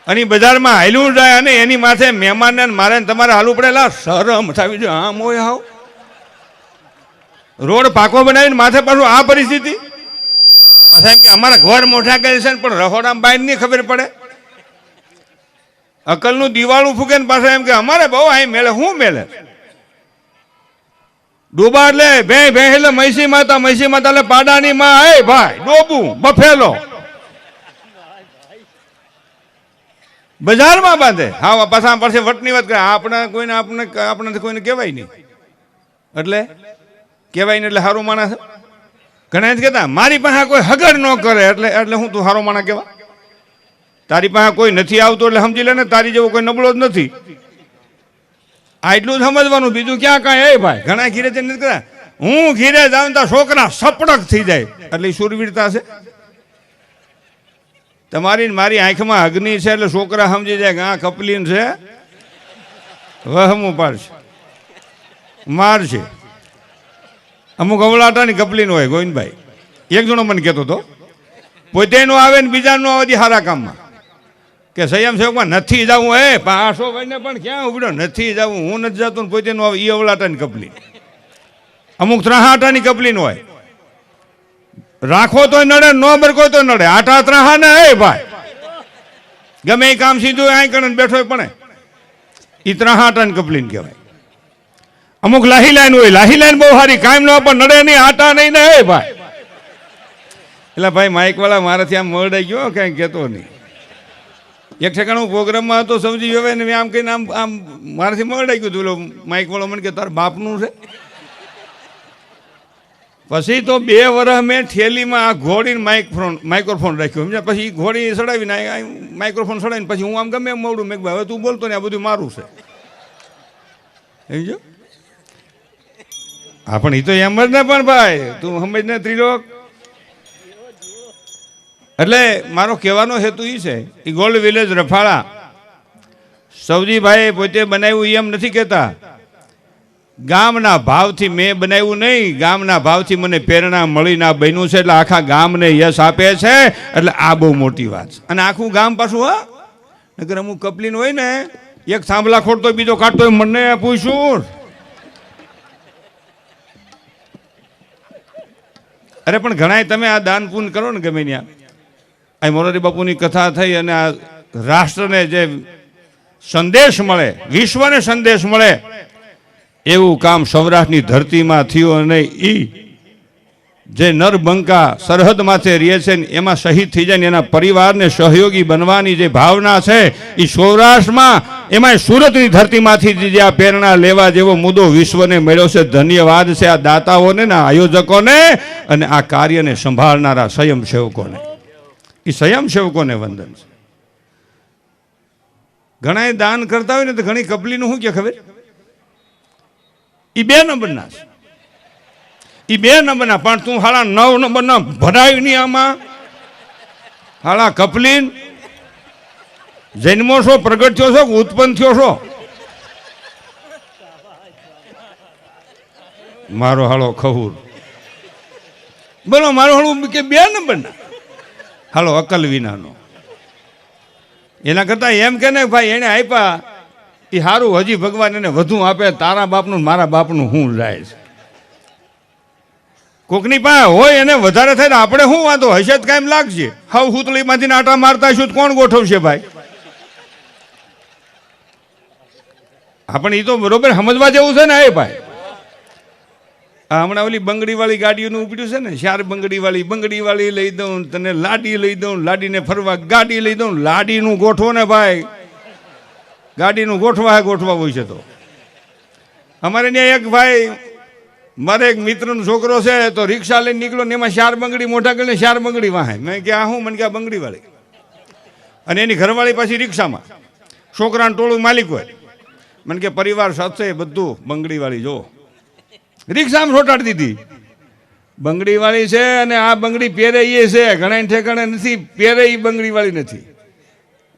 અને બજારમાં હાલ્યું જાય, અને એની માથે મહેમાનને મારે તમારે હાલવું પડેલા. શરમ થવી જોઈએ. આમ હોય હાવ રોડ પાકો બનાવીને માથે પાછું આ પરિસ્થિતિ. એમ કે અમારા ઘર મોટા કરે છે, પણ રહોડામાં બાઈ નહીં ખબર પડે. અકલનું દિવાળું ફૂકે ને પાછા એમ કે અમારે બહુ અહીં મેળે. શું મેળે? ડોબા એટલે ભે એટલે મૈસી માતા એટલે પાડાની માં. એ ભાઈ ડોબું બફેલો બજારમાં બાંધે. હા, પાછા પાસે વટની વાત કરે. આપણે કોઈને કહેવાય નહીં, એટલે કહેવાય નહીં એટલે સારું માણસ. ઘણા જ કહેતા મારી પાસે કોઈ હગર ન કરે એટલે હું તું સારો માણસ કહેવા. તારી પાસે કોઈ નથી આવતું એટલે સમજી લે ને તારી જેવો કોઈ નબળો જ નથી. આ એટલું જ સમજવાનું, બીજું ક્યાં કાંઈ. એ ભાઈ ઘણા ઘીરે નથી કરતા. હું ઘીરે જાઉં તો છોકરા સપડક થઈ જાય, એટલે શૂરવીરતા છે. તમારી મારી આંખમાં અગ્નિ છે એટલે છોકરા સમજી જાય કે આ કપલીન છે, વહમું પાડશે, મારશે. અમુક અવલાટાની કપલીન હોય. ગોવિંદભાઈ એક જણો મને કહેતો હતો, પોતે નો આવે ને બીજા નો આવે સારા કામમાં, કે સ્વયંસેવકમાં નથી જવું. હે 500 ભાઈને પણ ક્યાં ઉભડ્યો, નથી જવું, હું નથી જતો, પોતે નો આવે. એ અવલાટાની કપલીન. અમુક 3 કપલીન હોય. રાખો તો નડે, ન બરકો તો નડે. 8 ને હે ભાઈ ગમે એ કામ સીધું અહીં કરીને બેઠો પણ એ 3 કપલીન કહેવાય. અમુક લાહી લાઈન હોય, લાહી લાઈન બહુ સારી, કાયમ નો પણ નડે નહીં, આટા નહીં ને. હે ભાઈ એટલે ભાઈ માઇક વાળા મારાથી આમ મળાઈ ગયો, કઈ કહેતો નહીં. એક ઠેકાણું પ્રોગ્રામમાં હતો, સમજી ગયો ને, આમ કહીને આમ મારાથી મળાઈ ગયું હતું. માઇક વાળો મને કે તારા બાપનું છે. પછી તો 2 વર્ષ મેં થેલીમાં આ ઘોડીને માઇક્રોફોન રાખ્યું. સમજ્યા? પછી ઘોડી સડાવીને માઇક્રોફોન સડાવીને પછી હું આમ ગમે એમ મોડું મેં હવે તું બોલતો ને આ બધું મારું છે. સમજો? હા, પણ એ તો એમ જ ને. પણ ભાઈ તું સમજ ને ત્રિલોક, એટલે મારો કહેવાનો હેતુ એ છે એ ગોલ્ડ વિલેજ રફાળા સૌજીભાઈ પોતે બનાવ્યું એમ નથી કહેતા, ગામના ભાવથી મેં બનાવ્યું નહીં, ગામના ભાવથી મને પ્રેરણા મળીને આ બન્યું છે, એટલે આખા ગામને યશ આપે છે. એટલે આ બહુ મોટી વાત છે. અને આખું ગામ પાછું, હા, નકર અમુક કપલીન હોય ને, એક થાંભલા ખોટતો બીજો કાઢતો મને પૂછ્યું. અરે પણ ઘણાય તમે આ દાન પૂન કરો ને ગમે ત્યાં, આ મોરારી બાપુની કથા થઈ અને આ રાષ્ટ્રને જે સંદેશ મળે, વિશ્વને સંદેશ મળે, એવું કામ સૌરાષ્ટ્રની ધરતીમાં થયું. અને એ જે નરબંકા સરહદ માથે રહે છે ને એમાં શહીદ થઈ જાય ને એના પરિવારને સહયોગી બનવાની જે ભાવના છે એ સૌરાષ્ટ્રમાં, એમાં સુરતની ધરતીમાંથી જે આ પ્રેરણા લેવા જેવો મુદ્દો વિશ્વને મળ્યો છે. ધન્યવાદ છે આ દાતાઓને, આ આયોજકોને અને આ કાર્યને સંભાળનારા સ્વયંસેવકોને. એ સ્વયંસેવકોને વંદન છે. ઘણા દાન કરતા હોય ને તો ઘણી કપલીનું શું કે ખબર, એ 2 નંબરના છે. એ 2 નંબરના, પણ તું હાલા 9 નંબરના ભરાય નહીં આમાં. હાલા કપલીન જન્મો છો, પ્રગટ થયો છો, ઉત્પન્ન થયો છો. મારો હાલો ખહુર બોલો, મારો હાલું કે 2 નંબરના હાલો અકલ વિનાનો. એના કરતા એમ કે ને ભાઈ એને આપ્યા એ સારું, હજી ભગવાન એને વધુ આપે. તારા બાપનું મારા બાપનું શું જાય છે? કોકની પાસે હોય એને વધારે થાય ને આપણે શું વાંધો, હશે જ કાંઈ લાગશે. હાવ હુતળીમાંથી આટા મારતા હશું તો કોણ ગોઠવશે ભાઈ? આપણે એ તો બરોબર સમજવા જેવું છે ને. એ ભાઈ હમણાં ઓલી બંગડીવાળી ગાડીઓનું ઉપડ્યું છે ને, 4 બંગડીવાળી લઈ દઉં તને, લાડી લઈ દઉં, લાડીને ફરવા ગાડી લઈ દઉં. લાડીનું ગોઠવો ને ભાઈ, ગાડીનું ગોઠવા હોય છે. તો અમારે ત્યાં એક ભાઈ, મારે એક મિત્રનો છોકરો છે, તો રિક્ષા લઈને નીકળ્યો ને એમાં 4 બંગડી મોઢા કરીને 4 બંગડી વાહે. મેં કે આ હું? મને કે આ બંગડીવાળી. અને એની ઘરવાળી પાછી રિક્ષામાં, છોકરાનું ટોળું માલિક હોય. મને કે પરિવાર સાથે બધું બંગડીવાળી જો. રિક્ષામાં રોટાડી દીધી. બંગડીવાળી છે અને આ બંગડી પહેરે એ છે, ઘણા ઠેકાણે નથી પહેરે એ બંગડીવાળી નથી.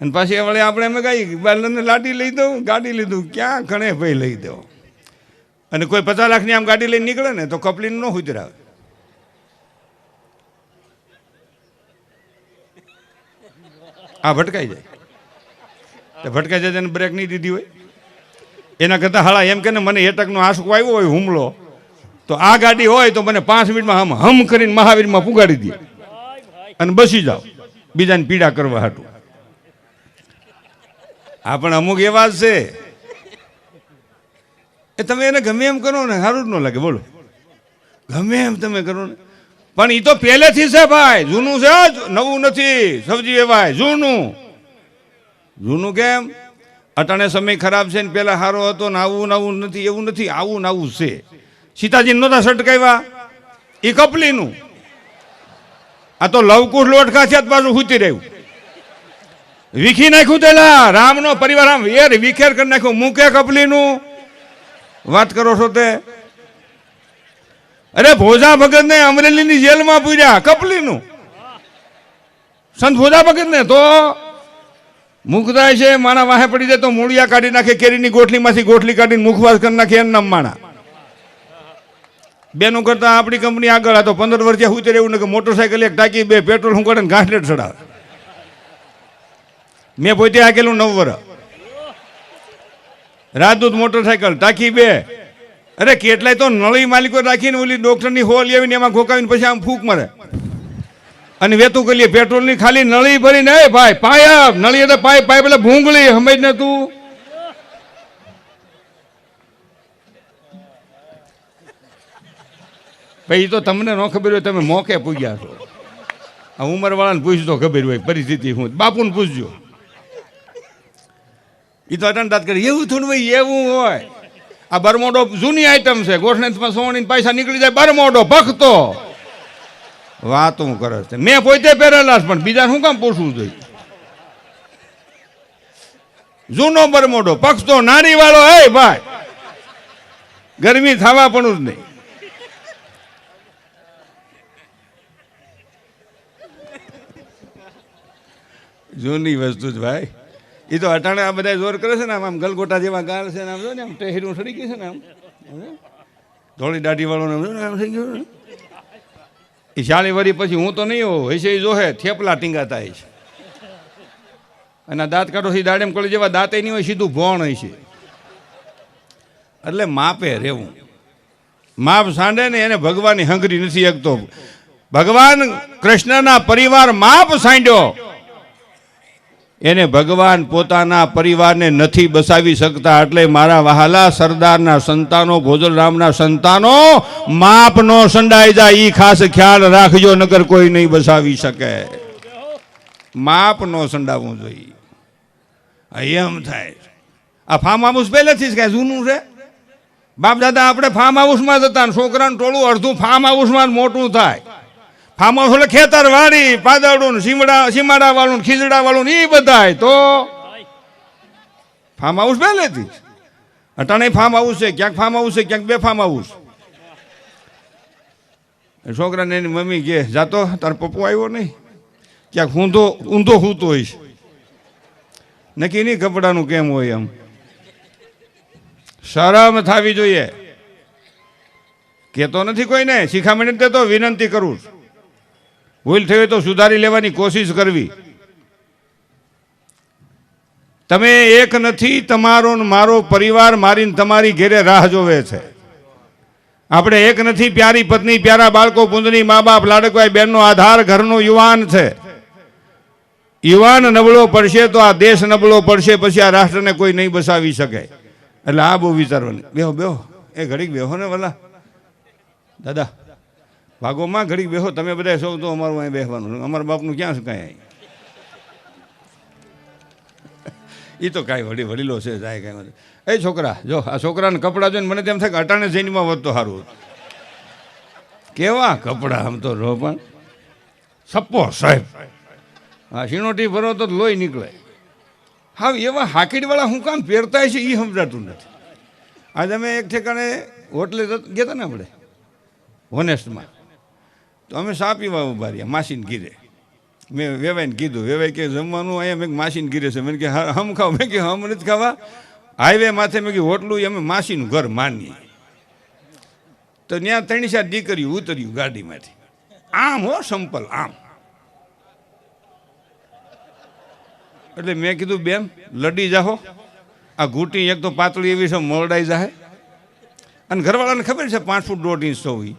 અને પાછી વળે આપણે એમ કઈ બાલને લાડી લઈ દઉં, ગાડી લીધું, ક્યાં ઘણે ભાઈ લઈ દો. અને કોઈ 50 લાખની આમ ગાડી લઈને નીકળે ને તો કપલીને ન ઉતરાવે. આ ભટકાઈ જાય, તો ભટકાઈ જાય એને બ્રેક નહીં દીધી હોય. એના કરતાં હાળા એમ કે ને મને એટકનો આંસકો આવ્યો હોય હુમલો, તો આ ગાડી હોય તો મને 5 મિનિટમાં હમ કરીને મહાવીરમાં પુગાડી દે અને બસી જાઓ બીજાને પીડા કરવા હાટું. આ પણ અમુક એવા જ છે, એ તમે એને ગમે એમ કરો ને સારું જ ન લાગે. બોલો, ગમે એમ તમે કરો ને, પણ એ તો પહેલેથી છે ભાઈ, જૂનું છે, નવું નથી. સબજી ભાઈ જૂનું કેમ? અટાણે સમય ખરાબ છે ને પેલા સારો હતો ને આવું નવું નથી, એવું નથી, આવું નવું છે. સીતાજી નહોતા સટકાવ્યા એ કપલીનું. આ તો લવકુશ લોટકા છે પાછું ખૂતી રહ્યું. વીખી નાખ્યું તેલા રામનો પરિવાર આમ વિખેર કરી નાખ્યું. મૂકે કપલીનું વાત કરો છો તે? અરે ભોજા ભગત ને અમરેલીની જેલમાં પૂર્યા કપલીનું. સંત ભોજા ભગત ને તો મુખદાય છે, માણા વાહે પડી જાય તો મૂળિયા કાઢી નાખે, કેરીની ગોઠલીમાંથી ગોઠલી કાઢીને મુખવાસ કરી નાખે. એમ નામ માણા. બેનું કરતા આપણી કંપની આગળ. આ તો 15 વર્ષ જ્યાં ઉતરે એવું ને કે મોટરસાયકલ એક ટાંકી 2 પેટ્રોલ હું કાઢે ને ઘાસલેટ ચડાવે. મેં પોતે હાકેલું 9 વર્ષ. રાજદૂત મોટરસાયકલ ટાંકી 2. અરે કેટલાય તો નળી માલિકો રાખીને ઓલી ડોક્ટરની હોલ આવીને એમાં ઘોકાવીને પછી આમ ફૂંક મારે અને વેતું કરીએ પેટ્રોલની ખાલી નળી ભરીને. એ ભાઈ પાઇપ નળી એટલે પાઇપ એટલે ભૂંગળી સમજ ને તું. ભાઈ તો તમને ન ખબર હોય, તમે મોકે પૂગ્યા છો. આ ઉંમરવાળાને પૂછતો ખબર હોય પરિસ્થિતિ શું. બાપુને પૂછજો, એ તો અટંટાત કરે. એવું થોડું ભાઈ એવું હોય. આ બરમોડો જૂની આઈટમ છે, ગોઠણેમાં સોણીને પૈસા નીકળી જાય. બરમોડો ભખતો વાતું કરે છે. મેં પોતે પહેરેલા પણ બીજા શું કામ પૂછવું જોઈએ? જૂનો બરમોડો પક્ષતો નારી વાળો. હે ભાઈ ગરમી થવા પણ જ નહીં. જૂની વસ્તુ જ ભાઈ. એ તો અટાણે આ બધા જોર કરે છે ને આમ ગલગોટા જેવા ગાળ છે ને આમ જો ને આમ ટેહરીઓ ઠરી ગઈ છે ને આમ ધોળી દાઢી વાળો ને આમ થઈ ગયું. એ 40 વર્ષ પછી હું તો નહીં હોઉં હશે, એ જોહે થેપલા ટીંગાતા છે અને દાંત કાઢો છે દાડેમ કોળી જેવા દાંતે નહીં હોય, સીધું ભોણ હોય છે. એટલે માપે રહેવું. માપ સાંડે ને એને ભગવાનની હંગરી નથી શકતો. ભગવાન કૃષ્ણના પરિવાર માપ સાંડ્યો, એને ભગવાન પોતાના પરિવારને નથી બસાવી શકતા. એટલે મારા વહાલા સરદારના સંતાનો, ભોજલરામના સંતાનો, માપ નો સંડાઈ જાય ઈ ખાસ ખ્યાલ રાખજો, નકર કોઈ નહીં બસાવી શકે. માપ નો સંડાવવું જોઈએ. એમ થાય આ ફાર્મ હાઉસ પહેલેથી જ કાંઈ જૂનું છે. બાપ દાદા આપણે ફાર્મ હાઉસમાં જતા, છોકરાનું ટોળું અડધું ફાર્મ હાઉસમાં મોટું થાય. ફાર્મ હાઉસ એટલે ખેતર વાળી, પાદળું, સીમાડા વાળું, ખીજડા વાળું એ બધાય. તો ફાર્મ હાઉસ પહેલેથી અટાણે ફાર્મ હાઉસ છે, ક્યાંક ફાર્મ હાઉસ છે, ક્યાંક બે ફાર્મ હાઉસ. છોકરાને એની મમ્મી કે જાતો તાર પપ્પો આવ્યો નહીં, ક્યાંક ઊંધો હૂતો હોય છે. નક્કી નહીં કપડાનું કેમ હોય. એમ શરમ થવી જોઈએ. કેતો નથી કોઈને, શિખામણી દેતો, વિનંતી કરું. ભૂલ થઈ હોય તો સુધારી લેવાની કોશિશ કરવી. તમે એક નથી, તમારો મારો પરિવાર મારીને તમારી ઘેરે રાહ જોવે છે. આપણે એક નથી, પ્યારી પત્ની, પ્યારા બાળકો, પુંજની મા બાપ, લાડકવાઈ બહેનનો આધાર ઘરનો યુવાન છે. યુવાન નબળો પડશે તો આ દેશ નબળો પડશે, પછી આ રાષ્ટ્રને કોઈ નહીં બસાવી શકે. એટલે આ બહુ વિચારવાનું. બેહો બેહો, એ ઘડીક બેહો ને વલા દાદા, ભાગોમાં ઘડીક બેહો. તમે બધા સૌ તો અમારું અહીં બેસવાનું, અમારા બાપનું ક્યાં છે કાંઈ. એ તો કાંઈ વડીલો છે જાય કાંઈ. એ છોકરા જો, આ છોકરાને કપડાં જોઈને મને તેમ થાય કે અટાણે જૈનમાં વધતો સારું. કેવા કપડાં આમ તો રો, પણ સપ્પો સાહેબ. હા, શીણોટી ભરો તો લોહી નીકળે. હા, એવા હાકીડવાળા હું કામ પહેરતા છે એ સમજાતું નથી. આજે અમે એક ઠેકાણે હોટલે ગયા હતા ને આપણે હોનેસ્ટમાં, તો અમે સા પીવા ઉભા રહ્યા માસીને ઘીરે. મેં વેવાઈને કીધું, વેવાઈ કે જમવાનું અહીંયા મેં માસીને ઘીરે છે. મેં કે હમ ખાવ? મેં કે હમ નથી ખાવા. હાઈવે માથે મેં કીધું હોટલું અમે માસીનું ઘર માનીએ. તો ત્યાં 3-4 દીકરીઓ ઉતર્યું ગાડીમાંથી. આમ હો સંપલ આમ. એટલે મેં કીધું બેન લડી જાહો, આ ઘૂંટી એક તો પાતળી એવી છે મોરડાઈ જાય. અને ઘરવાળાને ખબર છે 5 ફૂટ 1.5 ઇંચ હોય.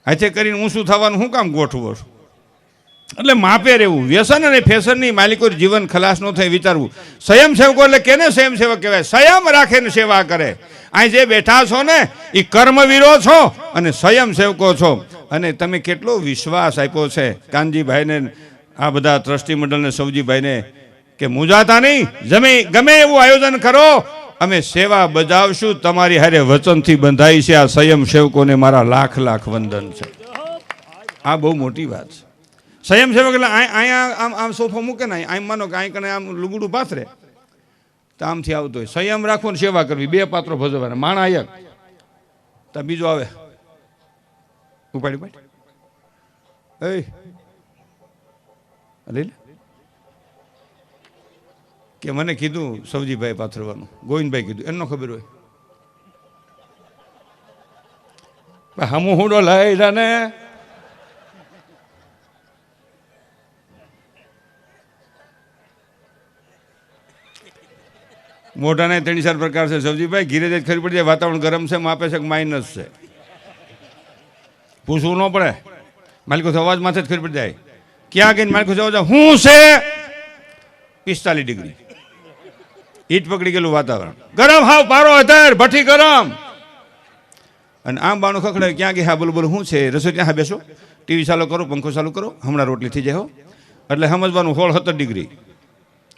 હાથે કરીને ઊંચું થવાનું શું કામ ગોઠવો છો? એટલે માપે રહેવું. વ્યસન અને ફેશનની માલિકો જીવન ખલાસ ન થાય વિચારવું. સ્વયંસેવકો એટલે કેને સ્વયંસેવક કહેવાય? સંયમ રાખે ને સેવા કરે. અહીં જે બેઠા છો ને એ કર્મવીરો છો અને સ્વયંસેવકો છો. અને તમે કેટલો વિશ્વાસ આપ્યો છે કાનજીભાઈને, આ બધા ટ્રસ્ટી મંડળને, સૌજીભાઈને, કે મૂંઝાતા નહીં, ગમે એવું આયોજન કરો, અમે સેવા બજાવશું. તમારી હારે વચનથી બંધાઈ છે. આ સ્વયંસેવકોને મારા લાખ લાખ વંદન છે. આ બહુ મોટી વાત છે. સ્વયંસેવક એટલે અહીંયા આમ સોફો મૂકે ને, આમ માનો કે અહીં કને આમ લુગડું પાથરે તો આમથી આવતો હોય. સંયમ રાખવો ને સેવા કરવી, 2 પાત્રો ભજવવાના. માણા એક તો બીજો આવે ઉપાડી લઈ લે કે મને કીધું સૌજીભાઈ પાથરવાનું, ગોવિંદભાઈ કીધું, એનો ખબર હોય. હમું હુંડો લઈ જાને. મોઢાને 3-4 પ્રકાર છે સૌજીભાઈ. ઘીરે જ ખરી પડી જાય વાતાવરણ ગરમ છે, માપે છે કે માઇનસ છે. પૂછવું ન પડે, માલિકો અવાજ માથે જ ખરી પડી જાય. ક્યાં ગઈને માલિકો અવાજ શું છે? 45 ડિગ્રી હીટ પકડી ગયેલું વાતાવરણ, ગરમ હાવ પારો અત્યારે ભઠ્ઠી ગરમ. અને આમ બાણું ખખડાય, ક્યાં ગયા? હા બોલો બોલો શું છે? રસોઈ ત્યાં? હા બેસો, ટીવી ચાલુ કરો, પંખો ચાલુ કરો, હમણાં રોટલી થઈ જાય. એટલે સમજવાનું 16-17 ડિગ્રી.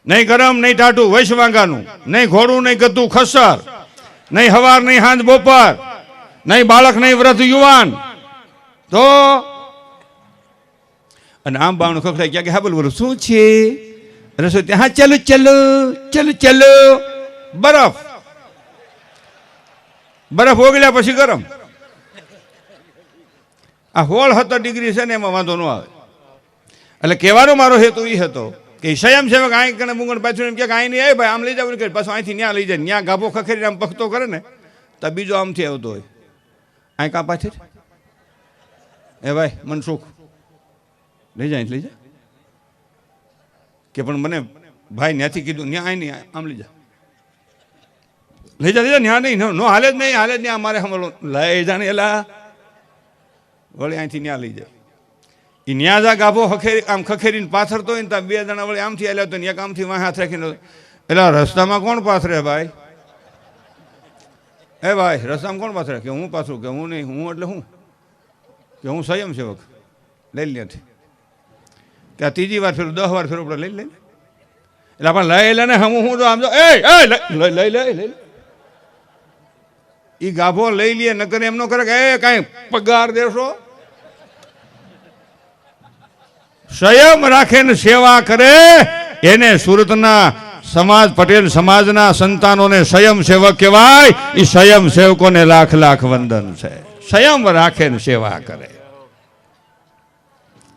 નહીં ગરમ, નહીં ટાઢું વૈશ વાંગાનું, નહીં ઘોડું, નહીં ગદ્દું ખસર, નહીં હવાર, નહીં હાંજ બપોર, નહીં બાળક, નહીં વૃદ્ધ યુવાન. તો અને આમ બાણું ખખડાય, ક્યાં ગયા? હા બોલો બોલો શું છે? રસોઈ ત્યાં? હા ચાલો ચાલો ચાલો ચાલો. બરફ ઓગળ્યા પછી ગરમ. આ 16-17 ડિગ્રી છે ને, એમાં વાંધો ન આવે. એટલે કહેવાનો મારો હેતુ એ હતો કે સ્વયંસેવક અહીં કને મુંગણ પાછું એમ કે અહીં નહીં આવે ભાઈ આમ લઈ જાવ કે પાછું અહીંથી ન્યા લઈ જાય, ન્યા ગાભો ખખેરીને આમ પખતો કરે ને તો બીજો આમથી આવતો હોય, અહીં કાં પાછી એ ભાઈ મનસુખ લઈ જાય લઈ જા કે પણ મને ભાઈ ત્યાંથી કીધું ન્યા અહીં નહીં આમ લઈ જા લઈ જા ન્યા નહીં નો હાલે જ નહીં અમારે હમણાં લઈ જાણે એલા વળી અહીંથી ન્યા લઈ જાય. એ ન્યા જા ગાભો આમ ખખેરીને પાથરતો હોય ને ત્યાં બે જણા વળી આમથી આલ્યા તો એક આમથી વાહ હાથ રાખીને એટલે રસ્તામાં કોણ પાથરે ભાઈ? એ ભાઈ રસ્તામાં કોણ પાથરે? કે હું પાથરું. કે હું નહીં. હું એટલે હું કે હું સ્વયંસેવક લઈ લે કે આ ત્રીજી વાર ફેરું 10 વાર ફેરું આપણે લઈ લઈને એટલે આપણે લઈ લે ને હું તો આમ જો લઈ લે એ ગાભો લઈ લે ન કરે એમ ન કરે કે એ કાંઈ પગાર દેશો. સ્વયં રાખે ને સેવા કરે એને સુરતના સમાજ પટેલ સમાજના સંતાનોને સ્વયંસેવક કહેવાય. એ સ્વયંસેવકોને લાખ લાખ વંદન છે. સ્વયં રાખે ને સેવા કરે.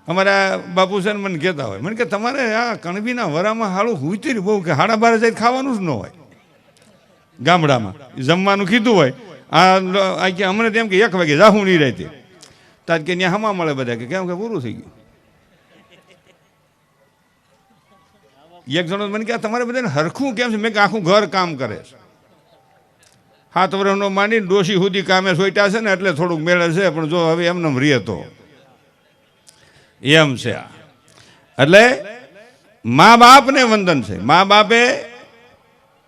અમારા બાપુ છે ને મને કહેતા હોય, મને કે તમારે આ કણબીના વરામાં હાળું હુંચરી બહુ કે 12:30 જાય ખાવાનું જ ન હોય ગામડામાં, જમવાનું કીધું હોય આ કે અમને તેમ કે 1 વાગે જાહું નહીં રહેતી તાજ કે ત્યાં હમા મળે બધા કે કેમ કે પૂરું થઈ ગયું. એક જણો મને કે તમારે બધાને હરખું કેમ છે? મેં કે આખું ઘર કામ કરે છે. 7 વર્ષનો માંડીને ડોશી સુધી કામે સોઈટા છે ને એટલે થોડુંક મેળે છે, પણ જો હવે એમને રીએ તો એમ છે. એટલે મા બાપને વંદન છે. મા બાપે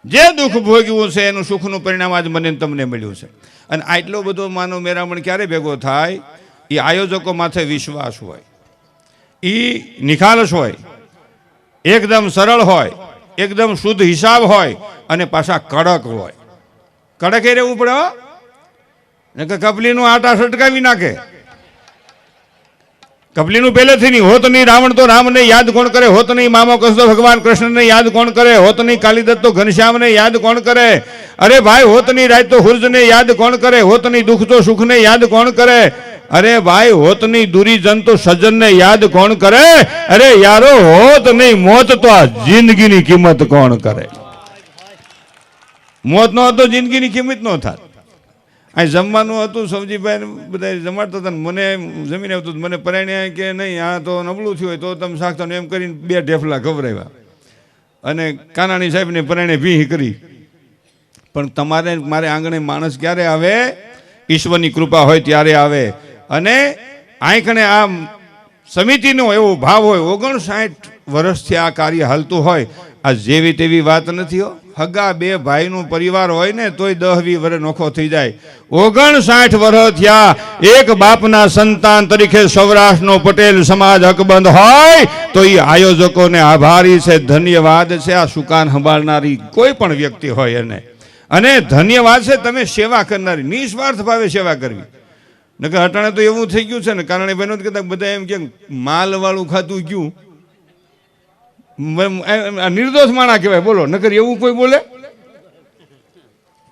જે દુઃખ ભોગ્યું છે એનું સુખનું પરિણામ આજ મને તમને મળ્યું છે. અને આટલો બધો માનવ મેરામણ ક્યારે ભેગો થાય? એ આયોજકો માથે વિશ્વાસ હોય, એ નિખાલસ હોય, એકદમ સરળ હોય, એકદમ શુદ્ધ હિસાબ હોય અને પાછા કડક હોય. કડક એ રહેવું પડે ને કે કપલીનું આટા સટકાવી નાખે. કપલીનું પહેલેથી નહીં. હોત નહીં રાવણ તો રામને યાદ કોણ કરે? હોત નહીં મામો કૃષ્ણ ભગવાન કૃષ્ણને યાદ કોણ કરે? હોત નહીં કાલિદત્ત તો ઘનશ્યામને યાદ કોણ કરે? અરે ભાઈ હોત નહીં રાત તો હુર્જને યાદ કોણ કરે? હોત નહીં દુઃખ તો સુખને યાદ કોણ કરે? અરે ભાઈ હોત નહીં દુરીજન તો સજ્જનને યાદ કોણ કરે? અરે યારો હોત નહીં મોત તો આ જિંદગીની કિંમત કોણ કરે? મોત નો હતો જિંદગીની કિંમત નો થાત. અહીં જમવાનું હતું, સૌજીભાઈ બધા જમાડતા હતા. મને જમીને આવતું મને પરણ્યા કે નહીં આ તો નબળું થયું હોય તો તમે શાકતો એમ કરીને 2 ઢેફલા ખવડાવ્યા અને કાનાણી સાહેબને પરણે ભીહ કરી. પણ તમારે મારે આંગણે માણસ ક્યારે આવે? ઈશ્વરની કૃપા હોય ત્યારે આવે. અને આંખણે આ સમિતિનો એવો ભાવ હોય. 59 વર્ષથી આ કાર્ય હાલતું હોય. આ જેવી તેવી વાત નથી હો. હગા 2 ભાઈનું પરિવાર હોય ને તોય 10-20 વર્ષ નોખો થઈ જાય. 59 વર્ષ થયા એક બાપના સંતાન તરીકે સૌરાષ્ટ્રનો પટેલ સમાજ હકબંધ હોય તો એ આયોજકોને આભારી છે, ધન્યવાદ છે. આ સુકાન સંભાળનારી કોઈ પણ વ્યક્તિ હોય એને અને ધન્યવાદ છે. તમે સેવા કરનારી નિસ્વાર્થ ભાવે સેવા કરવી. નકર અટાણે તો એવું થઈ ગયું છે ને કારણે બહેનો કહેતા બધા એમ કે માલવાળું ખાતું ગયું નિર્દોષ માણા કહેવાય. બોલો નકર એવું કોઈ બોલે?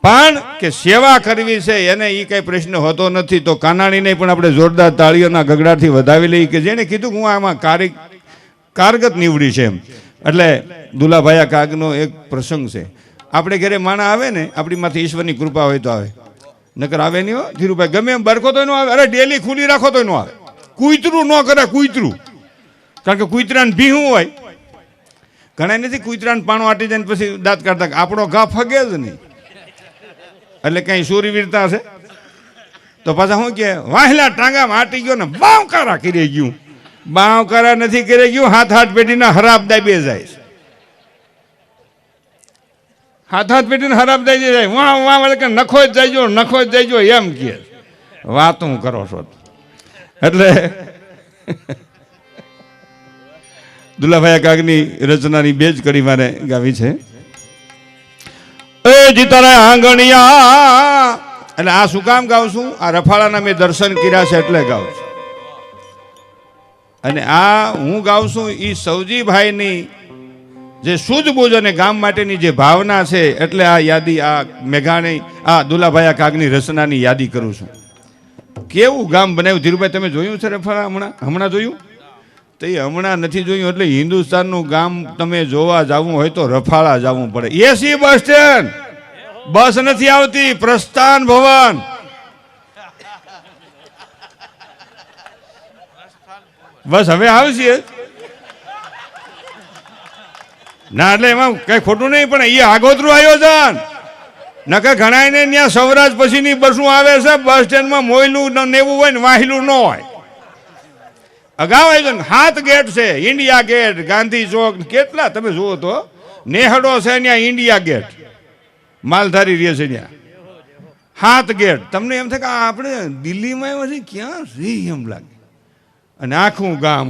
પણ કે સેવા કરવી છે એને એ કઈ પ્રશ્ન હોતો નથી. તો કાનાણીને પણ આપણે જોરદાર તાળીઓના ગગડાથી વધાવી લઈએ કે જેને કીધું કે હું આમાં કારગત નીવડી છે એમ. એટલે દુલાભાયા કાગનો એક પ્રસંગ છે. આપણે ઘરે માણા આવે ને આપણી માથે ઈશ્વરની કૃપા હોય તો આવે, નકર આવે નહીં હો ધીરુભાઈ. ગમે એમ બરખો તો ન આવે. અરે ડેલી ખુલ્લી રાખો તો ન આવે. કૂતરું ન કરે કૂતરું. કારણ કે કૂતરાને ભીહું હોય. ઘણા નથી કૂતરાને પાણો આટી જાય પછી દાંત કાઢતા. આપણો ઘા ફગે જ નહીં. એટલે કઈ શૂરવીરતા છે તો પાછા શું કે વાહેલા ટાંગામાં આટી ગયો ને બાવકારા કરી ગયું. બાવકારા નથી કરી ગયું. હાથ પેટીના હરાબ દાબી જાય. હાથ પેટીને હરાબ દાબી જાય. વાહ વાહ કે નખો જ જઈજો એમ કે વાતું કરો છો. એટલે દુલાભાઈ કાગની રચનાની 2 જ કડી મારે ગાવી છે. એ જીતારા આંગણિયા. એટલે આ શું કામ ગાઉં છું? આ રફાળાના મેં દર્શન કર્યા છે એટલે ગાઉં છું. અને આ હું ગાઉં છું એ સૌજીભાઈની જે સૂઝબૂઝ અને ગામ માટેની જે ભાવના છે એટલે આ યાદી આ મેઘાણી આ દુલાભાઈ કાગની રચનાની યાદી કરું છું. કેવું ગામ બનાવ્યું ધીરુભાઈ? તમે જોયું છે રફાળા? હમણાં જોયું? તો એ હમણાં નથી જોયું. એટલે હિન્દુસ્તાનનું ગામ તમે જોવા જવું હોય તો રફાળા જવું પડે. એસી બસ સ્ટેન્ડ, બસ નથી આવતી. પ્રસ્થાન ભવન, બસ હવે આવશે ના. એટલે એમાં કઈ ખોટું નહીં, પણ એ આગોતરું આયોજન. નકર ઘણા ને ત્યાં સૌરાષ્ટ્ર પછીની બસો આવે છે. બસ સ્ટેન્ડમાં મોયલું નેવું હોય ને વાહિલું ન હોય. અગાઉ આયોજન 7 ગેટ છે. ઇન્ડિયા ગેટ, ગાંધી ચોક, કેટલા તમે જુઓ તો નેહડો છે ત્યાં ઇન્ડિયા ગેટ, માલધારી રહે છે ત્યાં 7 ગેટ. તમને એમ થાય કે આપણે દિલ્હીમાં એવા છે ક્યાં રહી એમ લાગે. અને આખું ગામ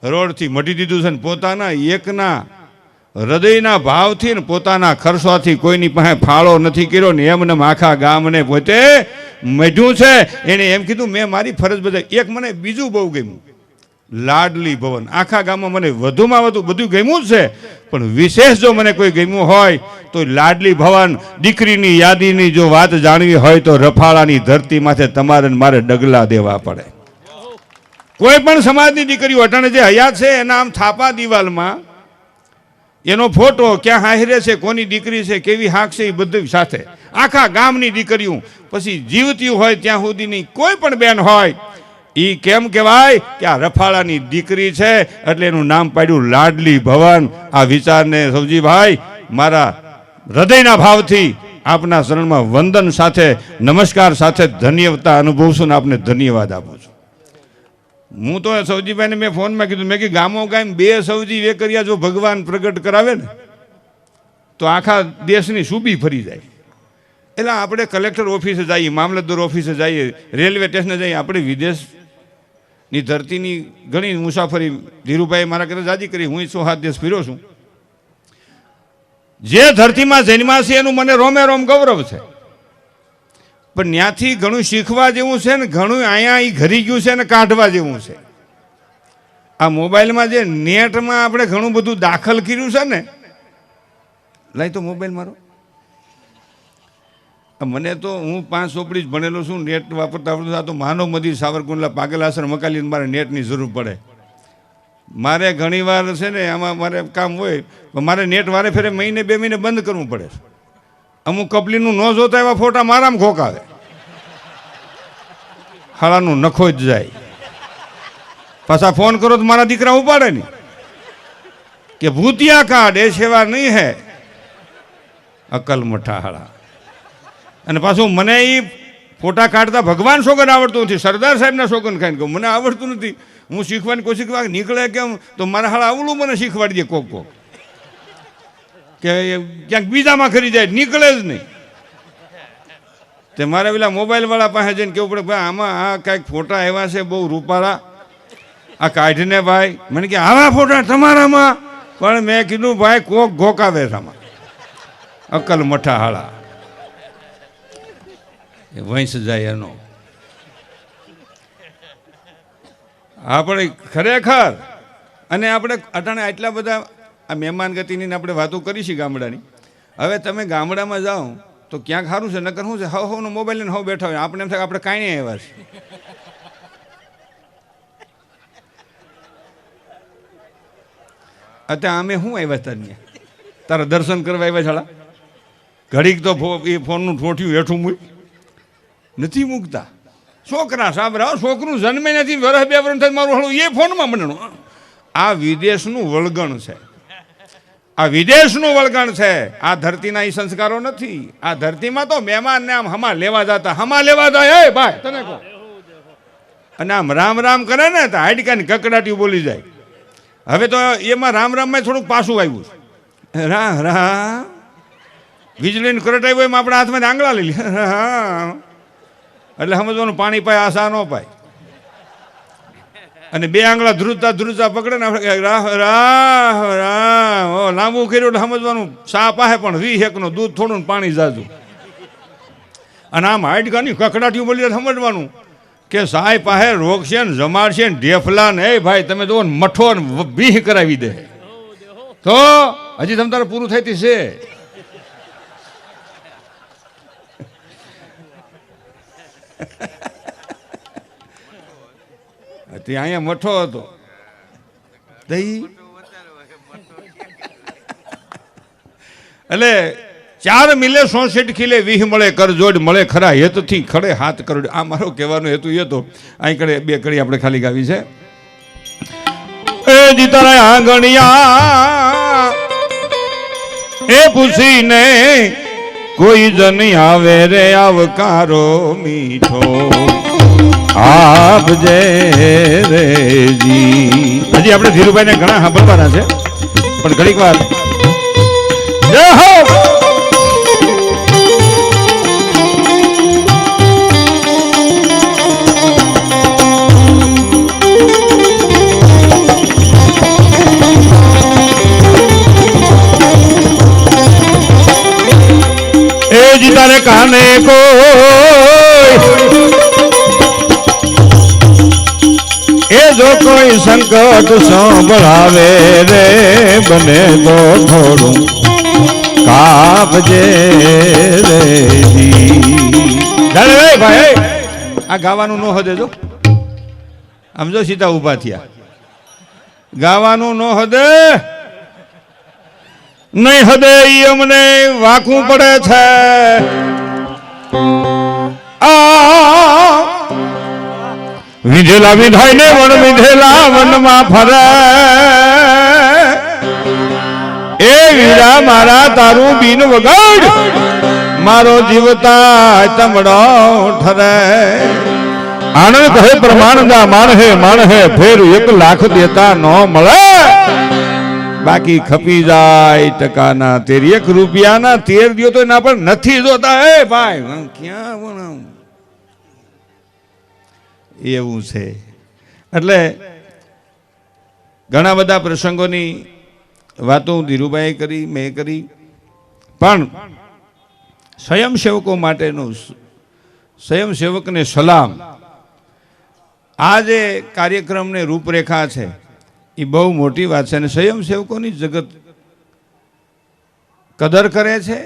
રોડથી મટી દીધું છે ને પોતાના એકના હૃદયના ભાવથી ને પોતાના ખર્ચોથી કોઈની પાસે ફાળો નથી કર્યો ને એમને આખા ગામને પોતે મઢ્યું છે. એને એમ કીધું મેં મારી ફરજ બજાવી. એક મને બીજું બહુ ગમ્યું, લાડલી ભવન. આખા ગામમાં મને વધુમાં વધુ બધું ગમ્યું જ છે, પણ વિશેષ જો મને કોઈ ગમ્યું હોય તો લાડલી ભવન. દીકરીની યાદીની જો વાત જાણવી હોય તો રફાળાની ધરતી માથે તમારે મારે ડગલા દેવા પડે. કોઈ પણ સમાજની દીકરીઓ અટાણે જે હયાત છે એના આમ થાપા દિવાલમાં એનો ફોટો ક્યાં હાહરે છે, કોની દીકરી છે, કેવી હાક છે, એ બધું સાથે આખા ગામની દીકરીઓ. પછી જીવતી હોય ત્યાં સુધીની કોઈ પણ બેન હોય એ કેમ કહેવાય કે આ રફાળાની દીકરી છે, એટલે એનું નામ પાડ્યું લાડલી ભવન. આ વિચારને સૌજીભાઈ મારા હૃદયના ભાવથી આપના શરણમાં વંદન સાથે નમસ્કાર સાથે ધન્યવાદ અનુભવું છું ને આપને ધન્યવાદ આપું છું. હું તો સૌજીભાઈને મેં ફોનમાં કીધું, મેં કીધું ગામો ગામ 2 સૌજી વેકરિયા જો ભગવાન પ્રગટ કરાવે ને તો આખા દેશની સુબી ફરી જાય. એટલે આપણે કલેક્ટર ઓફિસે જઈએ, મામલતદાર ઓફિસે જઈએ, રેલવે સ્ટેશને જઈએ. આપણે વિદેશની ધરતીની ઘણી મુસાફરી ધીરુભાઈ મારા કરતા જાજી કરી. હું 6-7 દેશ ફર્યો છું. જે ધરતીમાં જન્મ્યા છે એનું મને રોમે રોમ ગૌરવ છે, પણ ત્યાંથી ઘણું શીખવા જેવું છે ને ઘણું અહીંયા એ ઘરી ગયું છે ને કાઢવા જેવું છે. આ મોબાઈલમાં જે નેટમાં આપણે ઘણું બધું દાખલ કર્યું છે ને, લાઈ તો મોબાઈલ મારો. મને તો હું 5 ચોપડી જ ભણેલો છું, નેટ વાપરતા આવડતું. આ તો માનવ મદિર, સાવરકુંડલા, પાગલ આસર, મકાલી મારે નેટની જરૂર પડે. મારે ઘણી વાર છે ને આમાં મારે કામ હોય, મારે નેટ વારે ફેરે મહિને 2 મહિને બંધ કરવું પડે. અમુક કપલીનું ન જોતા એવા ફોટા મારામાં ખોકાવે, હાલાનું નખો જ જાય. પાછા ફોન કરો તો મારા દીકરા ઉપાડે નહીં કે ભૂતિયા કાર્ડ એ સેવા નહીં હે. અકલ મઠા હાળા. અને પાછું મને એ ફોટા કાઢતા ભગવાન સોગન આવડતું નથી, સરદાર સાહેબના સોગન ખાઈને કહું મને આવડતું નથી. હું શીખવાની કોશિશ કરવા નીકળે કેમ તો મારા હાળા આવડું મને શીખવાડી દે કોક કે ક્યાંક બીજામાં ખરી જાય, નીકળે જ નહીં. તે મારે પેલા મોબાઈલવાળા પાસે જઈને કેવું પડે ભાઈ આમાં આ કાંઈક ફોટા એવા છે બહુ રૂપાળા, આ કાઢીને ભાઈ. મને કે આવા ફોટા તમારામાં? પણ મેં કીધું ભાઈ કોક ગોકાવે છે આમાં. અકલ મઠા હાળા એ વંશ જાય એનો. આપણે ખરેખર અને આપણે અટાણે આટલા બધા આ મહેમાન ગતિની આપણે વાતો કરી છે ગામડાની. હવે તમે ગામડામાં જાઓ તો ક્યાંક સારું છે, નકર શું છે હવનો મોબાઈલ લઈને હવ બેઠા હોય. આપણે એમ થાય આપણે કાંઈ નહીં આવ્યા છે. અત્યારે અમે શું આવ્યા તાર તારા દર્શન કરવા આવ્યા છાડા? ઘડીક તો એ ફોનનું ઠોઠિયું હેઠું મૂક નથી મૂકતા. છોકરા સાંભળા, છોકરું જન્મે નથી, વર્ષ 2 વર્ષ થાય મારું હળું એ ફોનમાં બનણું. આ વિદેશનું વળગણ છે, આ વિદેશનું વળગણ છે. આ ધરતીના એ સંસ્કારો નથી. આ ધરતીમાં તો મહેમાનને આમ હમા લેવા જતા, હમા લેવા જાય હે ભાઈ તને કહો, અને આમ રામ રામ કરે ને તો હાડકાની કકડાટી બોલી જાય. હવે તો એમાં રામ રામમાં થોડુંક પાછું આવ્યું છે. રામ રામ વીજળીનું કરંટ આવ્યો એમાં આપણા હાથમાં આંગળા લઈ લે એટલે સમજવાનું પાણી પાય આશા ન પાય. અને 2 આંગળા ધ્રુજતા ધ્રુજતા પકડે ને આપણે રાહ રાહ રાહ લાંબુ કર્યું એટલે સમજવાનું સા પાહે પણ 20 એકનું દૂધ થોડું પાણી જાજુ. અને આમ હાડકાની કકડાટીઓ બોલી સમજવાનું કે સાય પાહે રોગ છે ને જમાડશે ને ઢેફલા ને. એ ભાઈ તમે જુઓ ને મઠો ને બીહ કરાવી દે તો હજી તમે તારે પૂરું થતી છે. તે અહીંયા મઠો હતો દહીં એટલે 4 મિલે 66 ખીલે 20 મળે કરજોડ મળે ખરા હેતથી ખડે હાથ કરોડ. આ મારો કહેવાનો હેતુ એ હતો. અહીં કડે 2 કડી આપણે ખાલી ગાવી છે. એ જીતારા આંગણિયા એ પૂછીને કોઈ જન આવે રે આવકારો મીઠો આપજે રે જી. હજી આપણે ધીરુભાઈને ઘણા સાંભળવાના છે પણ ઘડીક વાર જય હો. એ જીતાને કાને કોઈ એ જો કોઈ સંકટ સંભળાવે રે બને તો થોડું કાપજે રે ભાઈ. આ ગાવાનું ન હદે જો આમ જો સીતા ઉભા થયા. ગાવાનું ન હદે નહીં હદે ઈ અમને વાકવું પડે છે. આ વિધેલા વિધાય ને વણ વિધેલા વનમાં ફરે એ વીરા મારા તારું બીન વગડ મારો જીવતા તમડો ઠરે. આનંદ કહે પ્રમાણદા માણ હે ફેર 1 લાખ દેતા ન મળે બાકી ખપી જાય ટકાના 1 રૂપિયાના 13 દિયો તો એના પણ નથી જોતા. એ ભાઈ ક્યાં એવું છે. એટલે ઘણા બધા પ્રસંગોની વાતો ધીરુભાઈ કરી મેં કરી પણ સ્વયંસેવકો માટેનું સ્વયંસેવકને સલામ આ જે કાર્યક્રમને રૂપરેખા છે એ બહુ મોટી વાત છે અને સ્વયંસેવકોની જગત કદર કરે છે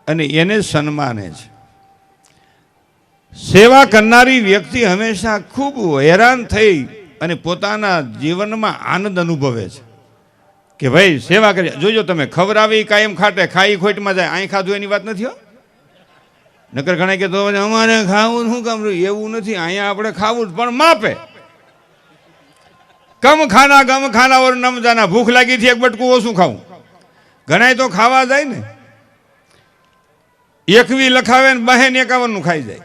અને એને સન્માને છે. સેવા કરનારી વ્યક્તિ હંમેશા ખૂબ હેરાન થઈ અને પોતાના જીવનમાં આનંદ અનુભવે છે કે ભાઈ સેવા કરી. જોજો તમે ખવડાવી કાયમ ખાટે ખાઈ ખોટમાં જાય. અહીં ખાધું એની વાત નથી હો. નકર ઘણા કે તો અમારે ખાવું શું કામ એવું નથી. અહીંયા આપણે ખાવું જ પણ માપે. ગમ ખાના ઓર નમ જાના. ભૂખ લાગી થી 1 બટકું ઓછું ખાવું. ઘણા તો ખાવા જાય ને 21 લખાવે ને 52 નું ખાઈ જાય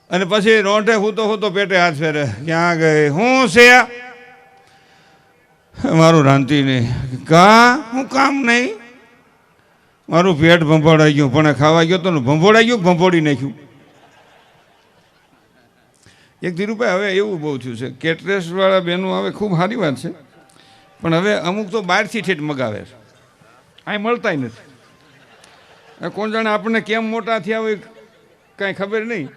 અને પછી રોંઠે હૂતો પેટે હાથ ફેરે. ક્યાં ગઈ હું છે મારું રાંધી નહીં હું કામ નહીં મારું પેટ ભંભોડાઈ ગયું પણ ખાવા ગયો તો ભંભોડાઈ ગયું ભંભોડી નાખ્યું. એક ધીરુભાઈ હવે એવું બહુ થયું છે કેટરેસવાળા બહેનો હવે ખૂબ સારી વાત છે પણ હવે અમુક તો બહારથી ઠેઠ મગાવે છે. અહીં મળતા નથી. કોણ જાણે આપણને કેમ મોટા થયા હોય કાંઈ ખબર નહીં.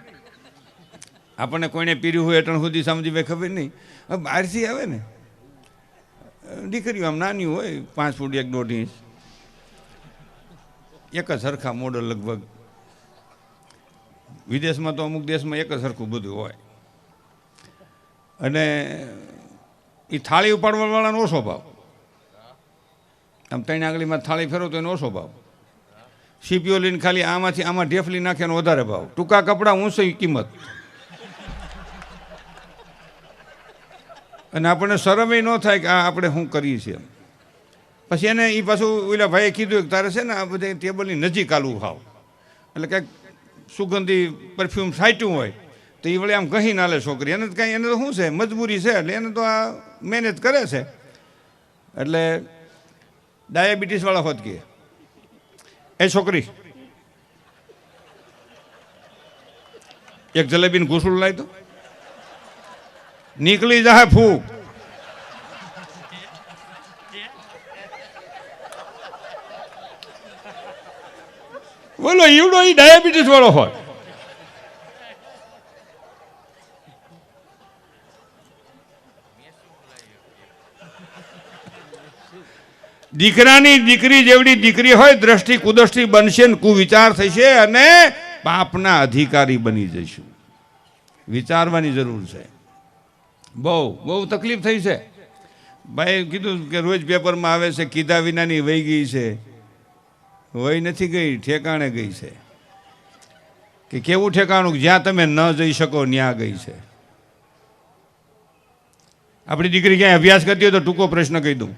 આપણને કોઈને પીર્યું હોય અટણ સુધી સમજી ભાઈ ખબર નહીં. હવે બહારથી આવે ને દીકરીઓ આમ નાની હોય 5 ફૂટ 1.5 ઇંચ એક જ સરખા મોડલ લગભગ. વિદેશમાં તો અમુક દેશમાં એક જ સરખું બધું હોય અને એ થાળી ઉપાડવાવાળાનો ઓછો ભાવ. આમ 3 આંગળીમાં થાળી ફેરો તો એનો ઓછો ભાવ. સીપીઓ લઈને ખાલી આમાંથી આમાં ઢેફલી નાખે એનો વધારે ભાવ. ટૂંકા કપડાં ઊંચી કિંમત અને આપણને શરમે ન થાય કે આ આપણે શું કરીએ છીએ. પછી એને એ પાછું ઓલા ભાઈએ કીધું કે તારે છે ને આ બધા ટેબલની નજીક આલવું ખાવ એટલે કંઈક સુગંધી પરફ્યુમ છાંટ્યું હોય તો એ વળી આમ કહી ના લે છોકરી. એને તો કાંઈ એને તો શું છે મજબૂરી છે એટલે એને તો આ મહેનત કરે છે એટલે ડાયાબિટીસવાળા હોત કે એ છોકરી એક જલેબીને ઘૂસડું લાવી તો નીકળી જાય ફૂક. બોલો ઈવડો એ ડાયાબિટીસ વાળો હોય. દીકરાની દીકરી જેવડી દીકરી હોય દ્રષ્ટિ કુદ્રષ્ટિ બનશે ને કુવિચાર થશે અને પાપના અધિકારી બની જઈશું. વિચારવાની જરૂર છે. બહુ તકલીફ થઈ છે. ભાઈ કીધું કે રોજ પેપરમાં આવે છે કીધા વિનાની વહી ગઈ છે. વહી નથી ગઈ, ઠેકાણે ગઈ છે. કે કેવું ઠેકાણું? જ્યાં તમે ન જઈ શકો ત્યાં ગઈ છે. આપણી દીકરી ક્યાંય અભ્યાસ કરતી હોય તો ટૂંકો પ્રશ્ન કહી દઉં.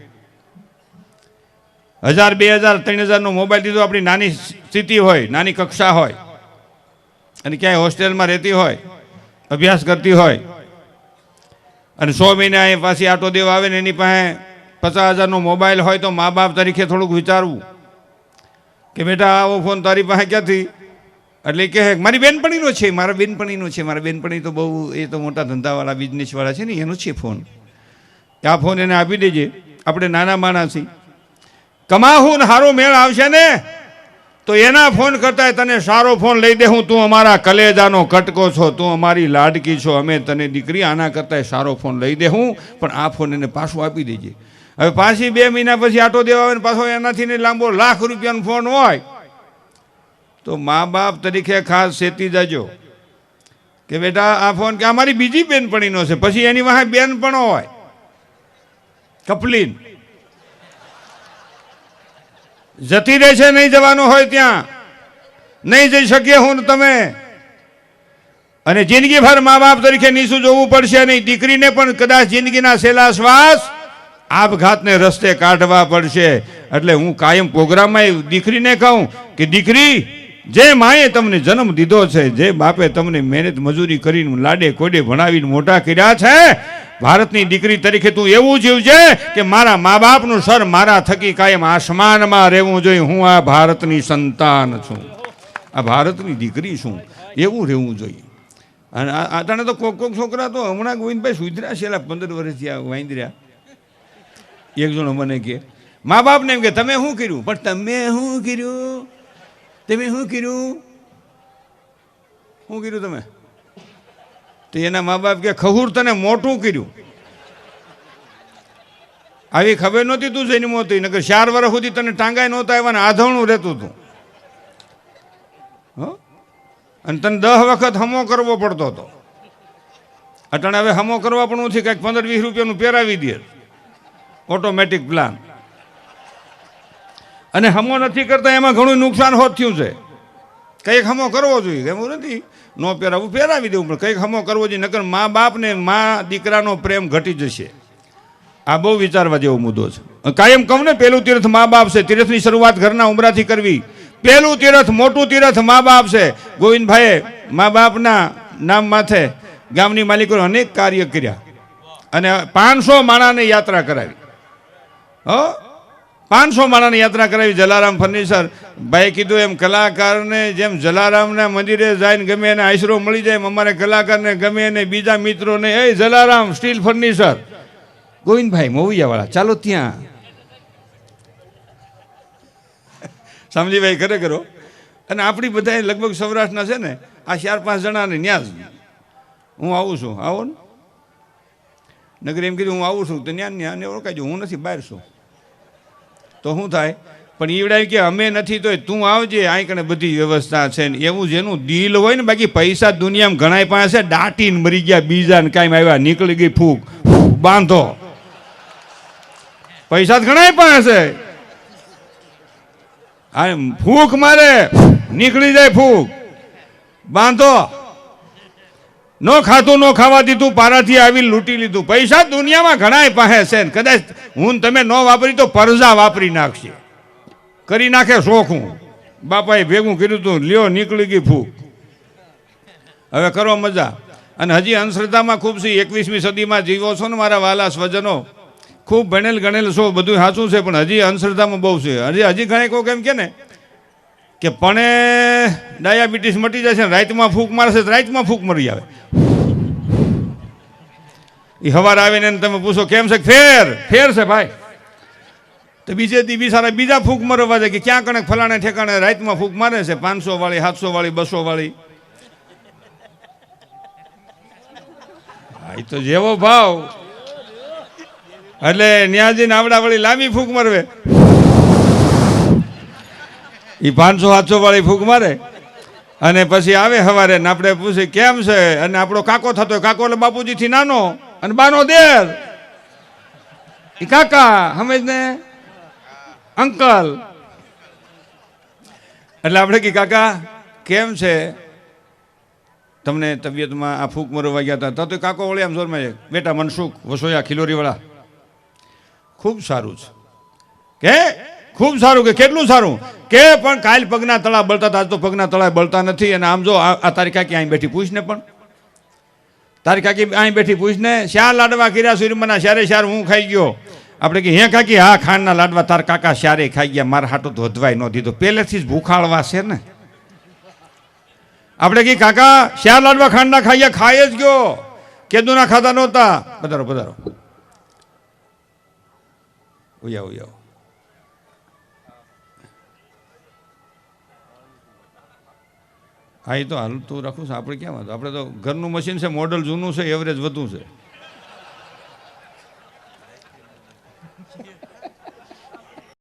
1000, 2000, 3000નો મોબાઈલ દીધો. આપણી નાની સ્થિતિ હોય, નાની કક્ષા હોય, અને ક્યાંય હોસ્ટેલમાં રહેતી હોય, અભ્યાસ કરતી હોય, અને 100 મહિને અહીં પાછી આટો દેવા આવે ને એની પાસે 50,000નો મોબાઈલ હોય, તો મા બાપ તરીકે થોડુંક વિચારવું કે બેટા આવો ફોન તારી પાસે ક્યાંથી? એટલે કે મારી બેનપણીનો છે, મારા બેનપણીનો છે. મારા બેનપણી તો બહુ, એ તો મોટા ધંધાવાળા બિઝનેસવાળા છે ને, એનો છે ફોન. આ ફોન એને આપી દેજે. આપણે નાના માણસ છીએ. કમાવું ને સારો મેળ આવશે ને તો એના ફોન કરતા તને સારો ફોન લઈ દે. હું તું અમારા કલેજાનો કટકો છો, તું અમારી લાડકી છો, અમે તને દીકરી આના કરતા સારો ફોન લઈ દે હું, પણ આ ફોન એને પાછો આપી દેજે. હવે પાછી 2 મહિના પછી આટો દેવા આવે ને પાછો એનાથી ને લાંબો લાખ રૂપિયાનો ફોન હોય તો મા બાપ તરીકે ખાસ સેતી જજો કે બેટા આ ફોન કે અમારી બીજી બેનપણીનો છે. પછી એની વાહે બેનપણો હોય, કપલીન જતી રહે છે, નહીં જવાનું હોય ત્યાં નહીં જઈ શકીએ હું તમે. અને જિંદગીભર મા બાપ તરીકે નીચું જોવું પડશે નહીં. દીકરીને પણ કદાચ જિંદગીના છેલ્લા શ્વાસ આપઘાતને રસ્તે કાઢવા પડશે. એટલે હું કાયમ પ્રોગ્રામમાં દીકરીને કહું કે દીકરી, જે માએ તમને જન્મ દીધો છે, જે બાપે તમને મહેનત મજૂરી કરીને લાડે કોડે ભણાવીને મોટા કર્યા છે, ભારતની દીકરી તરીકે તું એવું જીવજે કે મારા મા બાપનું સર મારા થકી કાયમ આસમાનમાં રહેવું જોઈએ. હું આ ભારતની સંતાન છું, આ ભારતની દીકરી છું, એવું રહેવું જોઈએ. અને આટાણે તો કોક છોકરા તો હમણાં ગોવિંદભાઈ સુધર્યા છેલ્લા 15 વર્ષથી આ વાંદર્યા. એક જણો મને કે મા બાપને એમ કે તમે શું કર્યું? પણ તમે શું કર્યું? તમે શું કર્યું? શું કર્યું તમે? તો એના મા બાપ કે ખહુર તને મોટું કર્યું. આવી ખબર નહોતી તું જન્મો હતી, નકર 4 વર્ષ સુધી તને ટાંગાઈ નહોતા આવ્યા ને આધવણું રહેતું હતું. અને તને 10 વખત હમો કરવો પડતો હતો. અટાણે હવે હમો કરવા પણ નથી, કંઈક 15-20 રૂપિયાનું પહેરાવી દે, ઓટોમેટિક પ્લાન. અને હમો નથી કરતા એમાં ઘણું નુકસાન હોત થયું છે. કંઈક હમો કરવો જોઈએ, એવું નથી નો પહેરાવું, પહેરાવી દેવું, પણ કંઈક હમો કરવો જોઈએ. નકર મા બાપને મા દીકરાનો પ્રેમ ઘટી જશે. આ બહુ વિચારવા જેવો મુદ્દો છે. કાયમ કહું ને, પહેલું તીર્થ મા બાપ છે. તીર્થની શરૂઆત ઘરના ઉમરાથી કરવી. પહેલું તીર્થ, મોટું તીર્થ મા બાપ છે. ગોવિંદભાઈએ મા બાપના નામ માથે ગામની માલિકોને અનેક કાર્ય કર્યા અને 500 માણાને યાત્રા કરાવી. 500 માણાની યાત્રા કરાવી. જલારામ ફર્નિચર ભાઈ કીધું એમ, કલાકારને જેમ જલારામના મંદિરે જાય ને ગમે એને આશરો મળી જાય, એમ અમારે કલાકારને ગમે એને બીજા મિત્રોને, એ જલારામ સ્ટીલ ફર્નિચર, ગોવિંદભાઈ મોવિયાવાળા, ચાલો ત્યાં. સમજી ભાઈ ખરેખર. અને આપણી બધા લગભગ સૌરાષ્ટ્રના છે ને આ 4-5 જણાને ન્યા જ હું આવું છું, આવો ને નગર એમ કીધું હું આવું છું તો ન્યા ને ઓળખાજો, હું નથી બહાર છું. તો શું થાય? પણ ઈવડાય કે અમે નથી તો તું આવજે, આ કણે બધી વ્યવસ્થા છે ને. એવું જેનું દિલ હોય ને, બાકી પૈસા દુનિયામાં ઘણા પાસે દાટીને મરી ગયા, બીજાને કાંઈ આવ્યા, નીકળી ગઈ ફૂગ, બાંધો. પૈસા ઘણા પાસે આ ફૂક મારે, નીકળી જાય ફૂગ, બાંધો. નો ખાતું નો ખાવા દીધું, પારાથી આવી લૂંટી લીધું. પૈસા દુનિયામાં ઘણા પાસે છે. કદાચ હું તમે ન વાપરી તો પરજા વાપરી નાખશે, કરી નાખે શોખું. બાપાએ ભેગું કર્યું હતું, લ્યો નીકળી ગઈ ફૂગ. હવે કરો મજા. અને હજી અંધશ્રદ્ધામાં ખૂબ છે. 21મી સદીમાં જીવો છો ને મારા વાલા સ્વજનો, ખૂબ ભણેલ ગણેલ છો, બધું સાચું છે, પણ હજી અંધશ્રદ્ધામાં બહુ છે. હજી ઘણા કોઈ એમ કે ને કે પણ ડાયાબિટીસ મટી જાય છે, રાતમાં ફૂંક મારશે તો રાતમાં ફૂંક મરી આવે. એ સવાર આવીને તમે પૂછો કેમ છે, ફેર છે ભાઈ. તો બીજે દી બિચારા બીજા ફૂંક મરવા જાય કે ક્યાં કણે ફલાણે ઠેકાણે રાતમાં ફૂંક મારે છે, 500 વાળી, 700 વાળી, 200 વાળી. એ તો જેવો ભાવ એટલે ન્યાજીને આવડા વાળી લાંબી ફૂંક મારવે. એ 500-700 વાળી ફૂંક મારે અને પછી આવે સવારે ને આપણે પૂછે કેમ છે, અને આપણો કાકો થતો, કાકો એટલે બાપુજીથી નાનો અને બાનો દેર એ કાકા સમજ ને અંકલ. એટલે આપણે કે કાકા કેમ છે, તમને તબિયતમાં આ ફૂંક મરવા ગયા હતા તો કાકો વળે આમ જોરમાં છે, બેટા મનસુખ વસોયા ખિલોરીવાળા ખૂબ સારું છે કે ખૂબ સારું કે કેટલું સારું કે પણ કાલ પગના તળા બળતા હતા, આજ તો પગના તળા બળતા નથી. અને આમ જો આ તારી કાકી અહીં બેઠી પૂછ ને, પણ તારી કાકી અહીં બેઠી પૂછ ને, શા લાડવા કર્યા સુરમના શારે શાર હું ખાઈ ગયો. આપણે કે હે કાકી હા ખાંડના લાડવા તાર કાકા શારે ખાઈ ગયા, મારા હાટો તો વધવાય ન દીધો, પહેલેથી જ ભૂખાળવા છે ને. આપણે કે કાકા શા લાડવા ખાંડના ખાઈ ગયા, ખાઈ જ ગયો, કેદુના ખાતા નહોતા. પધારો પધારો, ઉયાવો ઉયાવો. હા એ તો હાલતું રાખું છું, આપણે ક્યાં વાંધો, આપણે તો ઘરનું મશીન છે, મોડલ જૂનું છે, એવરેજ વધુ છે.